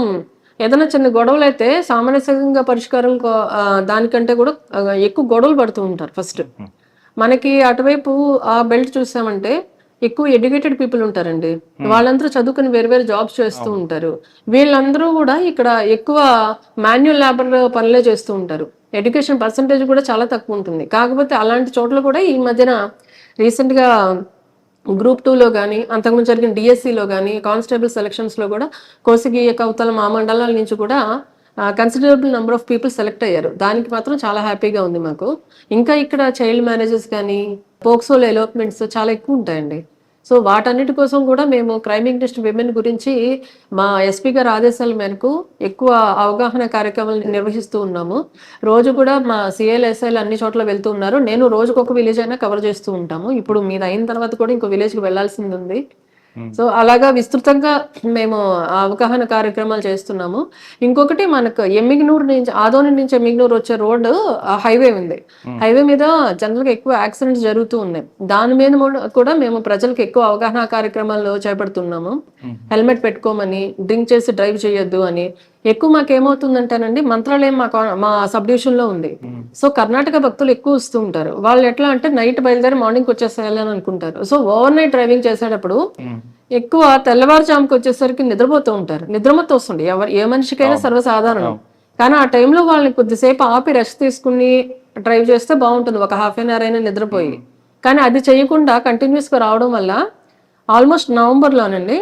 ఏదైనా చిన్న గొడవలు అయితే సామరస్యంగా పరిష్కారం దానికంటే కూడా ఎక్కువ గొడవలు పడుతూ ఉంటారు ఫస్ట్. మనకి అటువైపు ఆ బెల్ట్ చూసామంటే ఎక్కువ ఎడ్యుకేటెడ్ పీపుల్ ఉంటారండి. వాళ్ళందరూ చదువుకుని వేరు వేరు జాబ్స్ చేస్తూ ఉంటారు. వీళ్ళందరూ కూడా ఇక్కడ ఎక్కువ మాన్యువల్ లేబర్ పనులే చేస్తూ ఉంటారు. ఎడ్యుకేషన్ పర్సంటేజ్ కూడా చాలా తక్కువ ఉంటుంది. కాకపోతే అలాంటి చోట్ల కూడా ఈ మధ్యన రీసెంట్ గా గ్రూప్ 2లో కానీ అంతకుముందు జరిగిన డిఎస్సిలో కానీ కానిస్టేబుల్ సెలక్షన్స్లో కూడా కోసిగి కౌతల మా మండలాల నుంచి కూడా considerable number of people select అయ్యారు. దానికి మాత్రం చాలా హ్యాపీగా ఉంది మాకు. ఇంకా ఇక్కడ చైల్డ్ మ్యారేజెస్ కానీ పోక్సోలో ఎలోప్మెంట్స్ చాలా ఎక్కువ ఉంటాయండి. సో వాటన్నిటి కోసం కూడా మేము క్రైమ్ అగెయిన్స్ట్ విమెన్ గురించి మా ఎస్పీ గారి ఆదేశాల మేరకు ఎక్కువ అవగాహన కార్యక్రమాలు నిర్వహిస్తూ ఉన్నాము. రోజు కూడా మా సిఐలు ఎస్ఐలు అన్ని చోట్ల వెళ్తూ ఉన్నారు. నేను రోజుకొక విలేజ్ అయినా కవర్ చేస్తూ ఉంటాము. ఇప్పుడు మీరు అయిన తర్వాత కూడా ఇంకో విలేజ్కి వెళ్లాల్సింది ఉంది. సో అలాగా విస్తృతంగా మేము అవగాహన కార్యక్రమాలు చేస్తున్నాము. ఇంకొకటి మనకు ఎమ్మిగనూరు నుంచి ఆదోని నుంచి ఎమ్మిగనూరు వచ్చే రోడ్డు హైవే ఉంది. హైవే మీద జనరల్గా ఎక్కువ యాక్సిడెంట్స్ జరుగుతూ ఉన్నాయి. దాని మీద కూడా మేము ప్రజలకు ఎక్కువ అవగాహన కార్యక్రమాలు చేపడుతున్నాము. హెల్మెట్ పెట్టుకోమని, డ్రింక్ చేసి డ్రైవ్ చేయొద్దు అని. ఎక్కువ మాకేమవుతుందంటేనండి, మంత్రాలయం మా సబ్ డివిజన్ లో ఉంది. సో కర్ణాటక భక్తులు ఎక్కువ వస్తూ ఉంటారు. వాళ్ళు ఎట్లా అంటే నైట్ బయలుదేరి మార్నింగ్ వచ్చేసేయాలని అనుకుంటారు. సో ఓవర్ నైట్ డ్రైవింగ్ చేసేటప్పుడు ఎక్కువ తెల్లవారుజాముకి వచ్చేసరికి నిద్రపోతూ ఉంటారు. నిద్రమత్తు వస్తుంది ఏ మనిషికైనా సర్వసాధారణం. కానీ ఆ టైంలో వాళ్ళని కొద్దిసేపు ఆపి రెస్ట్ తీసుకుని డ్రైవ్ చేస్తే బాగుంటుంది, ఒక హాఫ్ అన్ అవర్ అయినా నిద్రపోయి. కానీ అది చేయకుండా కంటిన్యూస్ గా రావడం వల్ల ఆల్మోస్ట్ నవంబర్లోనండి,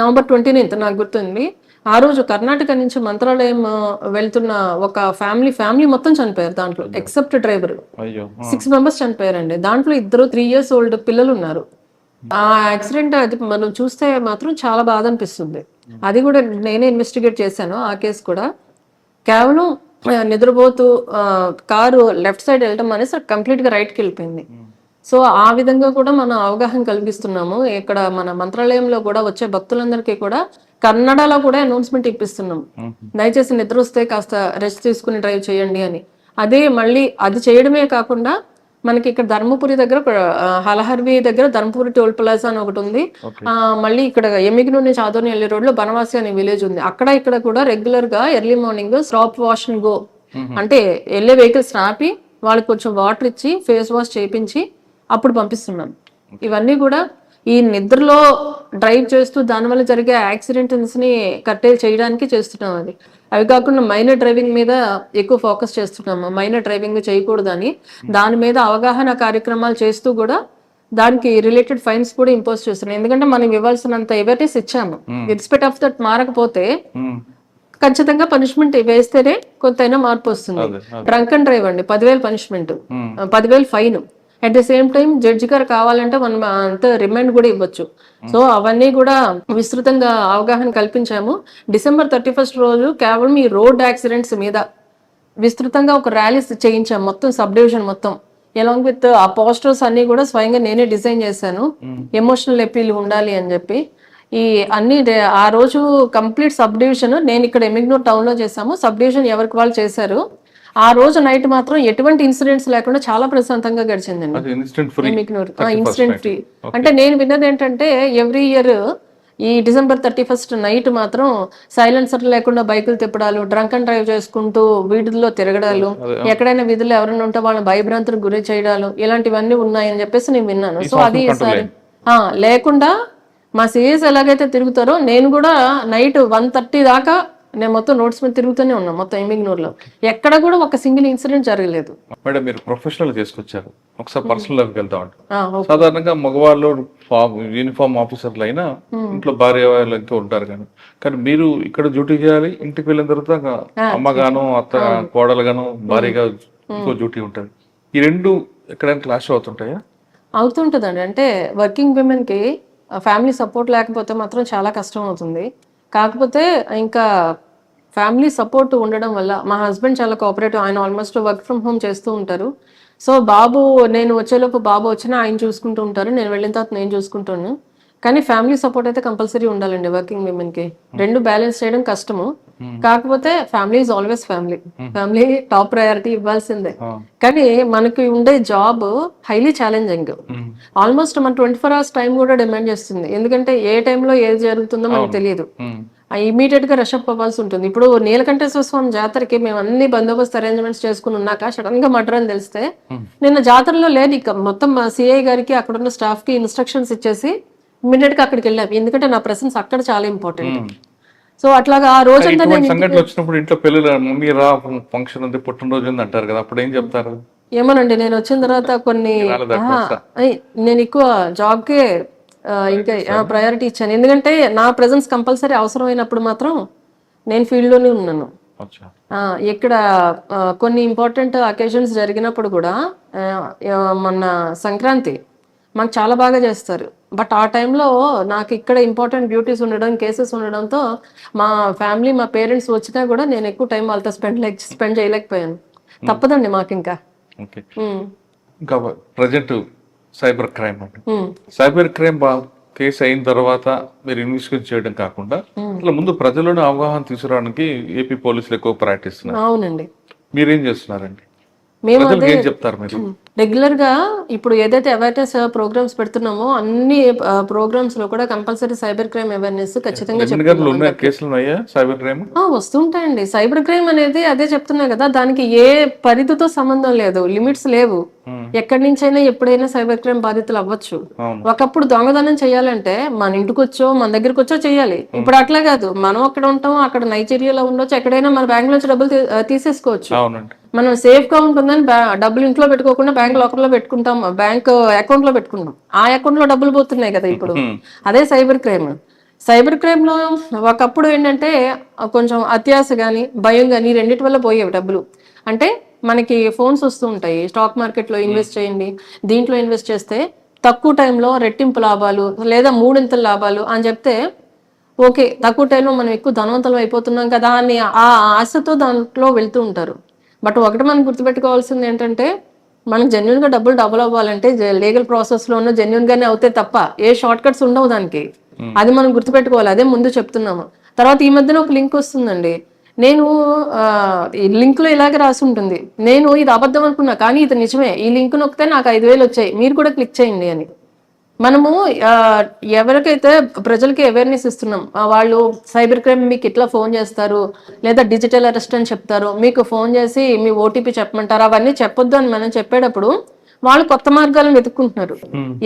నవంబర్ 29 నాకు గుర్తుంది, ఆ రోజు కర్ణాటక నుంచి మంత్రాలయం వెళ్తున్న ఒక ఫ్యామిలీ మొత్తం చనిపోయారు. దాంట్లో ఎక్సెప్ట్ డ్రైవర్ 6 మెంబర్స్ చనిపోయారండి. దాంట్లో 3 years ఓల్డ్ పిల్లలు ఉన్నారు. ఆ యాక్సిడెంట్ అది మనం చూస్తే మాత్రం చాలా బాధ అనిపిస్తుంది. అది కూడా నేనే ఇన్వెస్టిగేట్ చేశాను ఆ కేసు కూడా. కేవలం నిద్రపోతూ కారు లెఫ్ట్ సైడ్ వెళ్ళటం అనేసి కంప్లీట్ గా రైట్కి వెళ్ళిపోయింది. సో ఆ విధంగా కూడా మనం అవగాహన కల్పిస్తున్నాము. ఇక్కడ మన మంత్రాలయంలో కూడా వచ్చే భక్తులందరికీ కూడా కన్నడలో కూడా అనౌన్స్మెంట్ ఇప్పిస్తున్నాం. దయచేసి నిద్ర వస్తే కాస్త రెస్ట్ తీసుకుని డ్రైవ్ చేయండి అని. అదే మళ్ళీ అది చేయడమే కాకుండా మనకి ఇక్కడ ధర్మపురి దగ్గర హలహర్వి దగ్గర ధర్మపురి టోల్ ప్లాజా అని ఒకటి ఉంది. మళ్ళీ ఇక్కడ ఎమ్మిగనూరు నుంచి ఆదోని వెళ్ళే రోడ్ లో బనవాసి అనే విలేజ్ ఉంది. అక్కడ ఇక్కడ కూడా రెగ్యులర్ గా early morning stop wash and go అంటే వెళ్ళే వెహికల్స్ ఆపి వాళ్ళకి కొంచెం వాటర్ ఇచ్చి ఫేస్ వాష్ చేయించి అప్పుడు పంపిస్తున్నాం. ఇవన్నీ కూడా ఈ నిద్రలో డ్రైవ్ చేస్తూ దానివల్ల జరిగే యాక్సిడెంట్స్ ని కట్టేలు చేయడానికి చేస్తున్నాం. అవి కాకుండా మైనర్ డ్రైవింగ్ మీద ఎక్కువ ఫోకస్ చేస్తున్నాము. మైనర్ డ్రైవింగ్ చేయకూడదని దాని మీద అవగాహన కార్యక్రమాలు చేస్తూ కూడా దానికి రిలేటెడ్ ఫైన్స్ కూడా ఇంపోజ్ చేస్తున్నాం. ఎందుకంటే మనం ఇవ్వాల్సినంత అవేర్నెస్ ఇచ్చాము. ఇన్స్పెక్ట్ ఆఫ్ దట్ మారకపోతే ఖచ్చితంగా పనిష్మెంట్ వేస్తేనే కొంతైనా మార్పు వస్తుంది. డ్రంక్ అండ్ డ్రైవ్ అండి 10,000 punishment, 10,000 fine. At the same time judge గారు కావాలంటే మనం అంత రిమైండ్ కూడా ఇవ్వచ్చు. సో అవన్నీ కూడా విస్తృతంగా అవగాహన కల్పించాము. December 31 రోజు కేవలం ఈ రోడ్ యాక్సిడెంట్స్ మీద విస్తృతంగా ఒక ర్యాలీస్ చేయించాము మొత్తం సబ్ డివిజన్ మొత్తం. ఎలాంగ్ విత్ ఆ పోస్టర్స్ అన్ని కూడా స్వయంగా నేనే డిజైన్ చేశాను. ఎమోషనల్ అపీల్ ఉండాలి అని చెప్పి ఈ అన్ని ఆ రోజు కంప్లీట్ సబ్ డివిజన్ నేను ఇక్కడ ఎమ్మిగనూరు టౌన్ లో చేశాము. సబ్ డివిజన్ ఎవరికి వాళ్ళు చేశారు. ఆ రోజు నైట్ మాత్రం ఎటువంటి ఇన్సిడెంట్స్ లేకుండా చాలా ప్రశాంతంగా గడిచిందండి ఇన్సిడెంట్ ఫ్రీ. అంటే నేను విన్నది ఏంటంటే ఎవ్రీ ఇయర్ ఈ December 31 నైట్ మాత్రం సైలెన్సర్ లేకుండా బైకులు తిప్పడాలు, డ్రంక్ అండ్ డ్రైవ్ చేసుకుంటూ వీధుల్లో తిరగడాలు, ఎక్కడైనా వీధుల్లో ఎవరైనా ఉంటే వాళ్ళని భయభ్రాంతులకు గురి చేయడాలు, ఇలాంటివన్నీ ఉన్నాయని చెప్పేసి నేను విన్నాను. సో అది ఈసారి లేకుండా మా సిఎస్ ఎలాగైతే తిరుగుతారో నేను కూడా నైట్ 1:30 దాకా నేను మొత్తం రోడ్స్ మీద తిరుగుతూనే ఉన్నాను మొత్తం ఎమ్మిగనూరులో. ఎక్కడ కూడా ఒక సింగిల్ ఇన్సిడెంట్ జరగలేదు. మేడం మీరు ప్రొఫెషనల్ చేసుకొచ్చారు, ఒకసారి పర్సనల్ లోకి వెళ్తాం. సాధారణంగా మగవాళ్ళు యూనిఫామ్ ఆఫీసర్లు అయినా ఇంట్లో భార్య వాళ్ళు ఇంకా ఉంటారు కానీ మీరు ఇక్కడ డ్యూటీ చేయాలి. ఇంటికి వెళ్ళిన తర్వాత అమ్మగాను అత్త కోడలుగాను భార్యగా ఇంకో డ్యూటీ ఉంటుంది. ఈ రెండు ఎక్కడైనా క్లాష్ అవుతుంటాయా? అవుతుంటదండి. అంటే వర్కింగ్ విమెన్ కి ఫ్యామిలీ సపోర్ట్ లేకపోతే మాత్రం చాలా కష్టం అవుతుంది. కాకపోతే ఇంకా ఫ్యామిలీ సపోర్ట్ ఉండడం వల్ల మా హస్బెండ్ చాలా కోఆపరేటివ్. ఆయన ఆల్మోస్ట్ వర్క్ ఫ్రమ్ హోమ్ చేస్తూ ఉంటారు. సో బాబు నేను వచ్చేలోపు బాబు వచ్చినా ఆయన చూసుకుంటూ ఉంటారు, నేను వెళ్ళిన తర్వాత నేను చూసుకుంటాను. కానీ ఫ్యామిలీ సపోర్ట్ అయితే కంపల్సరీ ఉండాలండి వర్కింగ్ విమెన్ కి. రెండు బ్యాలెన్స్ చేయడం కష్టము. కాకపోతే family is always family top priority ఇవ్వాల్సిందే. కానీ మనకి ఉండే జాబ్ హైలీ ఛాలెంజింగ్. ఆల్మోస్ట్ మన 24 hours టైం కూడా డిమాండ్ చేస్తుంది. ఎందుకంటే ఏ టైంలో ఏది జరుగుతుందో మనకు తెలియదు. ఇమీడియట్ గా రషప్ అవ్వాల్సి ఉంటుంది. ఇప్పుడు నీలకంఠేశ్వర స్వామి జాతరకి మేము అన్ని బందోబస్తు అరేంజ్మెంట్స్ చేసుకుని ఉన్నాక సడన్ గా మర్డర్ అని తెలిస్తే నిన్న జాతరలో లేదు, ఇక మొత్తం మా సిఐ గారికి అక్కడ ఉన్న స్టాఫ్ కి ఇన్స్ట్రక్షన్స్ ఇచ్చేసి ఇమీడియట్ గా అక్కడికి వెళ్ళాం, ఎందుకంటే నా ప్రెసెన్స్ అక్కడ చాలా ఇంపార్టెంట్. సో అట్లాగా ఆ రోజంతా ఇటువంటి సంఘటనలు వచ్చినప్పుడు ఇంట్లో పెళ్ళిళ్ళు మమ్మీ రా ఫంక్షన్ ఉంది పుట్టినరోజు ఉంది అంటారు కదా, అప్పుడు ఏం చెప్తారు? ఏమోనండి, నేను వచ్చిన తర్వాత కొన్ని నేను ఎక్కువ జాబ్కే ఇంకా ప్రయారిటీ ఇచ్చాను, ఎందుకంటే నా ప్రెజెన్స్ కంపల్సరీ అవసరమైనప్పుడు మాత్రం నేను ఫీల్డ్లోనే ఉన్నాను. ఇక్కడ కొన్ని ఇంపార్టెంట్ అకేషన్స్ జరిగినప్పుడు కూడా మొన్న సంక్రాంతి మాకు చాలా బాగా చేస్తారు, బట్ ఆ టైంలో నాకు ఇక్కడ ఇంపార్టెంట్ డ్యూటీస్ ఉండడం, కేసెస్ ఉండడంతో మా ఫ్యామిలీ మా పేరెంట్స్ వచ్చినా కూడా నేను ఎక్కువ టైం వాళ్ళతో స్పెండ్ చేయలేకపోయాను. తప్పదండి మాకు ఇంకా. ఇంకా ప్రజెంట్ సైబర్ క్రైమ్ అండి, సైబర్ క్రైమ్ కేసు అయిన తర్వాత మీరు ఇన్వెస్టిగేట్ చేయడం కాకుండా అట్లా ముందు ప్రజలను అవగాహన తీసుకురావడానికి ఏపీ పోలీసులు ఎక్కువ ప్రయత్నిస్తున్నారు. అవునండి. మీరేం చేస్తున్నారండి? మేము ఏం చెప్తారు మీరు? రెగ్యులర్ గా ఇప్పుడు ఏదైతే అవేర్నెస్ ప్రోగ్రామ్స్ పెడుతున్నామో అన్ని ప్రోగ్రామ్స్ లో కూడా కంపల్సరీ సైబర్ క్రైమ్ అవేర్నెస్ ఖచ్చితంగా సైబర్ క్రైమ్ వస్తుంటాయండి. సైబర్ క్రైమ్ అనేది అదే చెప్తున్నా కదా, దానికి ఏ పరిధితో సంబంధం లేదు, లిమిట్స్ లేవు. ఎక్కడి నుంచైనా ఎప్పుడైనా సైబర్ క్రైమ్ బాధితులు అవ్వచ్చు. ఒకప్పుడు దొంగదనం చేయాలంటే మన ఇంటికి వచ్చో మన దగ్గరకు వచ్చో చేయాలి, ఇప్పుడు అట్లా కాదు. మనం అక్కడ ఉంటాం, అక్కడ నైజీరియాలో ఉండొచ్చు, ఎక్కడైనా మన బ్యాంక్ నుంచి డబ్బులు తీసేసుకోవచ్చు. మనం సేఫ్ గా ఉంటుందని డబ్బులు ఇంట్లో పెట్టుకోకుండా బ్యాంక్ లాకర్ లో పెట్టుకుంటాం, బ్యాంక్ అకౌంట్ లో పెట్టుకుంటాం, ఆ అకౌంట్ లో డబ్బులు పోతున్నాయి కదా ఇప్పుడు. అదే సైబర్ క్రైమ్. సైబర్ క్రైమ్ లో ఒకప్పుడు ఏంటంటే కొంచెం అత్యాశ గాని భయం గాని రెండింటి వల్ల పోయేవి డబ్బులు. అంటే మనకి ఫోన్స్ వస్తూ ఉంటాయి, స్టాక్ మార్కెట్ లో ఇన్వెస్ట్ చేయండి, దీంట్లో ఇన్వెస్ట్ చేస్తే తక్కువ టైంలో రెట్టింపు లాభాలు లేదా మూడింతల లాభాలు అని చెప్తే ఓకే, తక్కువ టైంలో మనం ఎక్కువ ధనవంతులు అయిపోతున్నాం కదా అని ఆ ఆశతో దాంట్లో వెళ్తూ ఉంటారు. బట్ ఒకటి మనం గుర్తుపెట్టుకోవాల్సింది ఏంటంటే మనకు జెన్యున్ గా డబుల్ అవ్వాలంటే లీగల్ ప్రాసెస్ లోనూ జెన్యున్ గానే అవుతాయి తప్ప ఏ షార్ట్ కట్స్ ఉండవు దానికి. అది మనం గుర్తుపెట్టుకోవాలి, అదే ముందు చెప్తున్నాము. తర్వాత ఈ మధ్యన ఒక లింక్ వస్తుందండి, నేను ఈ లింక్ లో ఇలాగే రాసి ఉంటుంది, నేను ఇది అబద్ధం అనుకున్నా కానీ ఇది నిజమే, ఈ లింక్ నొక్కితే నాకు 5,000 వచ్చాయి, మీరు కూడా క్లిక్ చేయండి అని. మనము ఎవరికైతే ప్రజలకి అవేర్నెస్ ఇస్తున్నాం, వాళ్ళు సైబర్ క్రైమ్ మీకు ఇట్లా ఫోన్ చేస్తారు లేదా డిజిటల్ అరెస్ట్ అని చెప్తారు, మీకు ఫోన్ చేసి మీ ఓటీపీ చెప్పమంటారు, అవన్నీ చెప్పొద్దు అని మనం చెప్పేటప్పుడు వాళ్ళు కొత్త మార్గాలను వెతుక్కుంటున్నారు.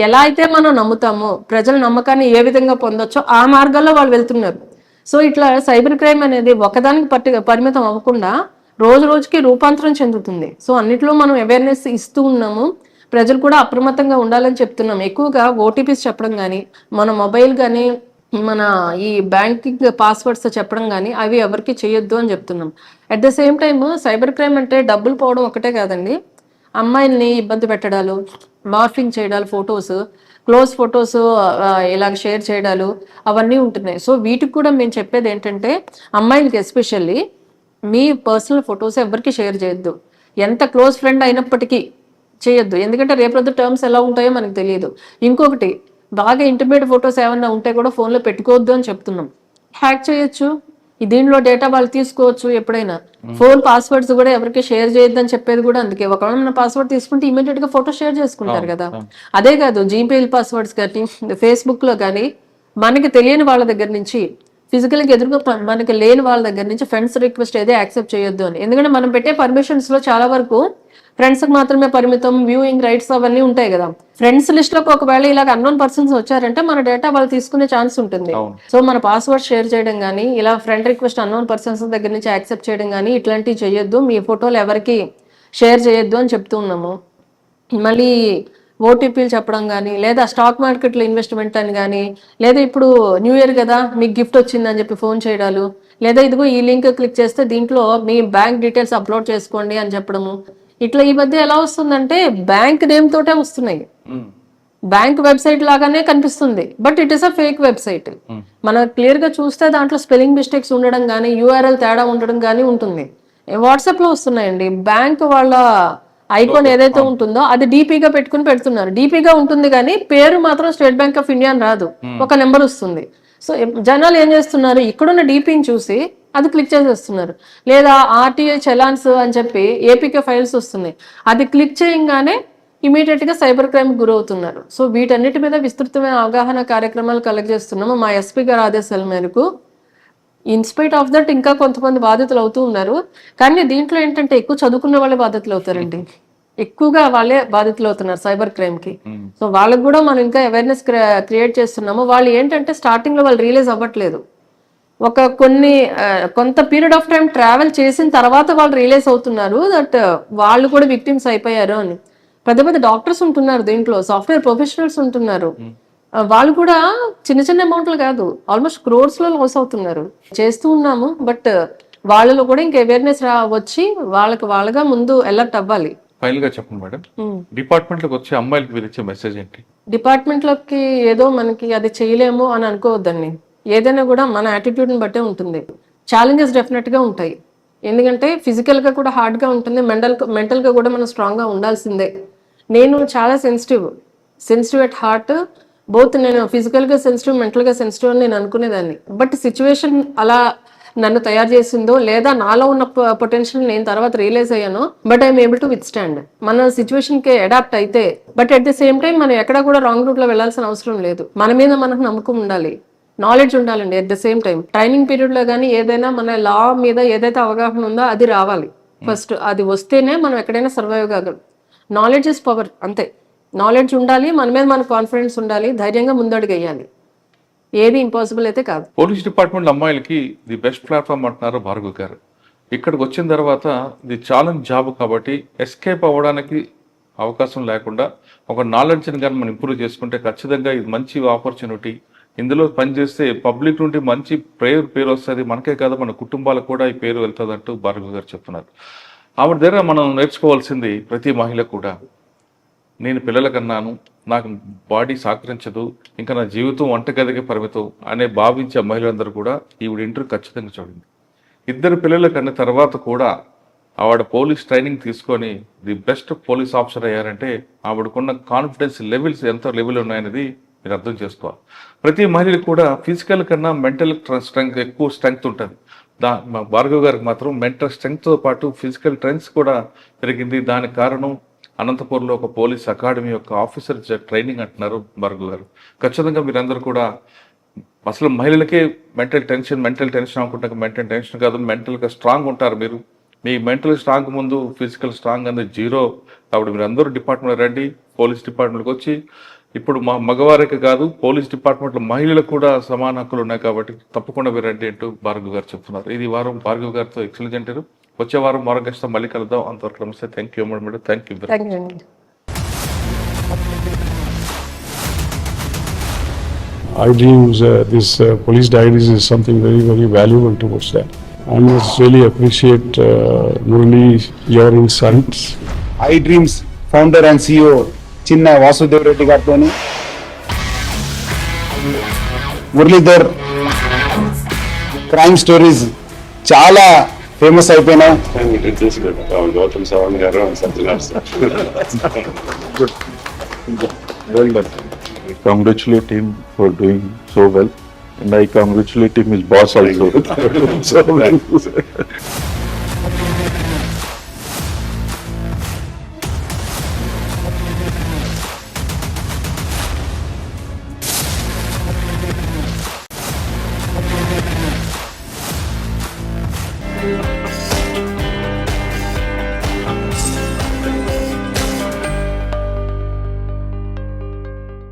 ఎలా అయితే మనం నమ్ముతామో ప్రజల నమ్మకాన్ని ఏ విధంగా పొందొచ్చో ఆ మార్గాల్లో వాళ్ళు వెళ్తున్నారు. సో ఇట్లా సైబర్ క్రైమ్ అనేది ఒకదానికి పరిమితం అవ్వకుండా రోజు రోజుకి రూపాంతరం చెందుతుంది. సో అన్నిట్లో మనం అవేర్నెస్ ఇస్తూ ఉన్నాము, ప్రజలు కూడా అప్రమత్తంగా ఉండాలని చెప్తున్నాం. ఎక్కువగా ఓటీపీస్ చెప్పడం కానీ, మన మొబైల్ కానీ, మన ఈ బ్యాంకింగ్ పాస్వర్డ్స్ చెప్పడం కానీ అవి ఎవరికి చేయొద్దు అని చెప్తున్నాం. At the same time cyber crime అంటే డబ్బులు పోవడం ఒకటే కాదండి, అమ్మాయిల్ని ఇబ్బంది పెట్టడాలు, మార్ఫింగ్ చేయడాలు, ఫొటోస్ క్లోజ్ ఫొటోస్ ఇలా షేర్ చేయడాలు అవన్నీ ఉంటున్నాయి. సో వీటికి కూడా మేము చెప్పేది ఏంటంటే అమ్మాయిలకి ఎస్పెషల్లీ మీ పర్సనల్ ఫొటోస్ ఎవరికి షేర్ చేయొద్దు, ఎంత క్లోజ్ ఫ్రెండ్ అయినప్పటికీ చేయొద్దు, ఎందుకంటే రేపొద్దు టర్మ్స్ ఎలా ఉంటాయో మనకు తెలియదు. ఇంకొకటి బాగా ఇంటిమేట్ ఫొటోస్ ఏమైనా ఉంటే కూడా ఫోన్లో పెట్టుకోవద్దు అని చెప్తున్నాం. హ్యాక్ చేయొచ్చు, దీనిలో డేటా వాళ్ళు తీసుకోవచ్చు ఎప్పుడైనా. ఫోన్ పాస్వర్డ్స్ కూడా ఎవరికి షేర్ చేయొద్దని చెప్పేది కూడా అందుకే. ఒకవేళ మన పాస్వర్డ్ తీసుకుంటే ఇమీడియట్ గా ఫోటో షేర్ చేసుకుంటారు కదా. అదే కాదు, జీమెయిల్ పాస్వర్డ్స్ కానీ ఫేస్బుక్ లో కానీ మనకి తెలియని వాళ్ళ దగ్గర నుంచి, ఫిజికల్ గా ఎదురుగా మనకి లేని వాళ్ళ దగ్గర నుంచి ఫ్రెండ్స్ రిక్వెస్ట్ అయితే యాక్సెప్ట్ చేయొద్దు అని. ఎందుకంటే మనం పెట్టే పర్మిషన్స్ లో చాలా వరకు ఫ్రెండ్స్ కి మాత్రమే పరిమితం, వ్యూయింగ్ రైట్స్ అవన్నీ ఉంటాయి కదా. ఫ్రెండ్స్ లిస్ట్ లోకి ఒకవేళ ఇలాగ అన్నోన్ పర్సన్స్ వచ్చారంటే మన డేటా వాళ్ళు తీసుకునే ఛాన్స్ ఉంటుంది. సో మన పాస్వర్డ్ షేర్ చేయడం కానీ, ఇలా ఫ్రెండ్ రిక్వెస్ట్ అన్నోన్ పర్సన్స్ దగ్గర నుంచి యాక్సెప్ట్ చేయడం కానీ ఇట్లాంటివి చేయొద్దు, మీ ఫోటోలు ఎవరికి షేర్ చేయొద్దు అని చెప్తూ ఉన్నాము. మళ్ళీ ఓటీపీలు చెప్పడం కానీ, లేదా స్టాక్ మార్కెట్లో ఇన్వెస్ట్మెంట్ అని కానీ, లేదా ఇప్పుడు న్యూ ఇయర్ కదా మీకు గిఫ్ట్ వచ్చిందని చెప్పి ఫోన్ చేయడాలు, లేదా ఇదిగో ఈ లింక్ క్లిక్ చేస్తే దీంట్లో మీ బ్యాంక్ డీటెయిల్స్ అప్లోడ్ చేసుకోండి అని చెప్పడము. ఇట్లా ఈ మధ్య ఎలా వస్తుందంటే బ్యాంక్ నేమ్ తోటే వస్తున్నాయి, బ్యాంక్ వెబ్సైట్ లాగానే కనిపిస్తుంది, but it is a fake website. మనం క్లియర్ గా చూస్తే దాంట్లో స్పెల్లింగ్ మిస్టేక్స్ ఉండడం కానీ, యూఆర్ఎల్ తేడా ఉండడం కానీ ఉంటుంది. వాట్సాప్ లో వస్తున్నాయండి, బ్యాంక్ వాళ్ళ ఐకాన్ ఏదైతే ఉంటుందో అది డీపీగా పెట్టుకుని పెడుతున్నారు. డీపీగా ఉంటుంది కానీ పేరు మాత్రం స్టేట్ బ్యాంక్ ఆఫ్ ఇండియా అని రాదు, ఒక నెంబర్ వస్తుంది. సో జనాలు ఏం చేస్తున్నారు, ఇక్కడున్న డీపీని చూసి అది క్లిక్ చేసేస్తున్నారు. లేదా ఆర్టీఐ చలాన్స్ అని చెప్పి ఏపీకే ఫైల్స్ వస్తున్నాయి, అది క్లిక్ చేయగానే ఇమీడియట్ గా సైబర్ క్రైమ్ గురవుతున్నారు. సో వీటన్నిటి మీద విస్తృతమైన అవగాహన కార్యక్రమాలు కలెక్ట్ చేస్తున్నాము. మా ఎస్పీ గారి ఆదేశాల మేరకు ఇన్స్పైట్ ఆఫ్ దట్ ఇంకా కొంతమంది బాధితులు అవుతూ ఉన్నారు. కానీ దీంట్లో ఏంటంటే ఎక్కువ చదువుకున్న వాళ్ళే బాధితులు అవుతారండి. ఎక్కువగా వాళ్ళే బాధితులు అవుతున్నారు సైబర్ క్రైమ్ కి. సో వాళ్ళకి కూడా మనం ఇంకా అవేర్నెస్ క్రియేట్ చేస్తున్నాము. వాళ్ళు ఏంటంటే స్టార్టింగ్ లో వాళ్ళు రియలైజ్ అవ్వట్లేదు. ఒక కొంత పీరియడ్ ఆఫ్ టైం ట్రావెల్ చేసిన తర్వాత వాళ్ళు రియలైజ్ అవుతున్నారు దట్ వాళ్ళు కూడా విక్టిమ్స్ అయిపోయారు అని. పెద్ద పెద్ద డాక్టర్స్ ఉంటున్నారు దీంట్లో, సాఫ్ట్వేర్ ప్రొఫెషనల్స్ ఉంటున్నారు. వాళ్ళు కూడా చిన్న చిన్న అమౌంట్లు కాదు, ఆల్మోస్ట్ క్రోర్స్ లో లాస్ అవుతున్నారు. చేస్తూ ఉన్నాము, బట్ వాళ్ళలో కూడా ఇంకా అవేర్నెస్ వచ్చి వాళ్ళగా ముందు అలర్ట్ అవ్వాలి. ఫైనల్ గా చెప్పండి మేడం, డిపార్ట్మెంట్ లోకి వచ్చే అమ్మాయిలకు మీరు ఇచ్చే మెసేజ్ ఏంటి? డిపార్ట్మెంట్ లోకి ఏదో మనకి అది చేయలేము అని అనుకోవద్దండి. ఏదైనా కూడా మన యాటిట్యూడ్ని బట్టే ఉంటుంది. ఛాలెంజెస్ డెఫినెట్ గా ఉంటాయి. ఎందుకంటే ఫిజికల్ గా కూడా హార్డ్ గా ఉంటుంది, మెంటల్ గా కూడా మనం స్ట్రాంగ్ గా ఉండాల్సిందే. నేను చాలా సెన్సిటివ్ ఎట్ హార్ట్. బోత్ నేను ఫిజికల్ గా సెన్సిటివ్, మెంటల్ గా సెన్సిటివ్ అని నేను అనుకునేదాన్ని. బట్ సిచ్యువేషన్ అలా నన్ను తయారు చేసిందో, లేదా నాలో ఉన్న పొటెన్షియల్ నేను తర్వాత రియలైజ్ అయ్యానో, but I'm able to withstand. మన సిచ్యువేషన్ కి అడాప్ట్ అయితే, but at the same time మనం ఎక్కడ కూడా రాంగ్ రూట్ లో వెళ్లాల్సిన అవసరం లేదు. మన మీద మనకు నమ్మకం ఉండాలి, నాలెడ్జ్ ఉండాలండి. At the same time training period లో కానీ ఏదైనా మన లా మీద ఏదైతే అవగాహన ఉందో అది రావాలి ఫస్ట్. అది వస్తేనే మనం ఎక్కడైనా సర్వైవ్ కాగలం. నాలెడ్జ్ ఇస్ పవర్, అంతే. నాలెడ్జ్ ఉండాలి, మన మీద మన కాన్ఫిడెన్స్ ఉండాలి, ధైర్యంగా ముందడుగు వేయాలి. ఏది ఇంపాసిబుల్ అయితే కాదు. పోలీస్ డిపార్ట్మెంట్ అమ్మాయిలకి ది బెస్ట్ ప్లాట్ఫామ్ అంటున్నారు భార్గవ్ గారు. ఇక్కడికి వచ్చిన తర్వాత ఇది ఛాలెంజ్ జాబ్ కాబట్టి ఎస్కేప్ అవ్వడానికి అవకాశం లేకుండా ఒక నాలెడ్జ్ని కానీ మనం ఇంప్రూవ్ చేసుకుంటే ఖచ్చితంగా ఇది మంచి ఆపర్చునిటీ. ఇందులో పనిచేస్తే పబ్లిక్ నుండి మంచి పేరు వస్తుంది, మనకే కాదు మన కుటుంబాలకు కూడా ఈ పేరు వెళ్తుంది అంటూ భార్గవ్ గారు చెప్తున్నారు. ఆవిడ దగ్గర మనం నేర్చుకోవాల్సింది ప్రతి మహిళ కూడా, నేను పిల్లలకన్నాను, నాకు బాడీ సహకరించదు, ఇంకా నా జీవితం వంటగదికి పరిమితం అనే భావించే మహిళలందరూ కూడా ఈవిడ ఇంటర్వ్యూ ఖచ్చితంగా చూడండి. 2 పిల్లల కన్నా తర్వాత కూడా ఆవిడ పోలీస్ ట్రైనింగ్ తీసుకొని ది బెస్ట్ పోలీస్ ఆఫీసర్ అయ్యారంటే ఆవిడకున్న కాన్ఫిడెన్స్ లెవెల్స్ ఎంత లెవెల్ ఉన్నాయనేది మీరు అర్థం చేసుకోవాలి. ప్రతి మహిళకి కూడా ఫిజికల్ కన్నా మెంటల్ ఎక్కువ స్ట్రెంగ్త్ ఉంటుంది. భార్గవ్ గారికి మాత్రం మెంటల్ స్ట్రెంగ్త్తో పాటు ఫిజికల్ స్ట్రెంగ్త్ కూడా పెరిగింది. దానికి కారణం అనంతపూర్లో ఒక పోలీస్ అకాడమీ యొక్క ఆఫీసర్ ట్రైనింగ్ అంటున్నారు భార్గవ్ గారు. ఖచ్చితంగా మీరందరూ కూడా అసలు మహిళలకే మెంటల్ టెన్షన్ అనుకుంటారు. మెంటల్ టెన్షన్ కాదు, మెంటల్గా స్ట్రాంగ్ ఉంటారు మీరు. మీ మెంటల్ స్ట్రాంగ్ ముందు ఫిజికల్ స్ట్రాంగ్ అనేది జీరో. కాబట్టి మీరు అందరూ డిపార్ట్మెంట్ రండి, పోలీస్ డిపార్ట్మెంట్కి వచ్చి. ఇప్పుడు మగవారికి కాదు, పోలీస్ డిపార్ట్మెంట్లో మహిళలకు కూడా సమాన హక్కులు ఉన్నాయి కాబట్టి తప్పకుండా మీరు రండి అంటూ భార్గవ్ గారు చెప్తున్నారు. ఇది వారం భార్గవ్ గారితో ఎక్సలెంట్ అంటారు. వచ్చే వారం మరో గెస్ట్తో మళ్ళీ కలుద్దాం. అంతవరకు నమస్తే. Thank you madam. Thank you. iDreams, this police diaries is something very, very valuable towards that. I must really appreciate Murali, your insights. iDreams founder and CEO Chinna Vasudev Reddy గారితోని Muralidhar crime stories చాలా famous అయిపోయినాయి. Gautam Savan garu and Satyanar sir. Good. Well done. I congratulate him for doing so well, and I congratulate him his boss also. So well.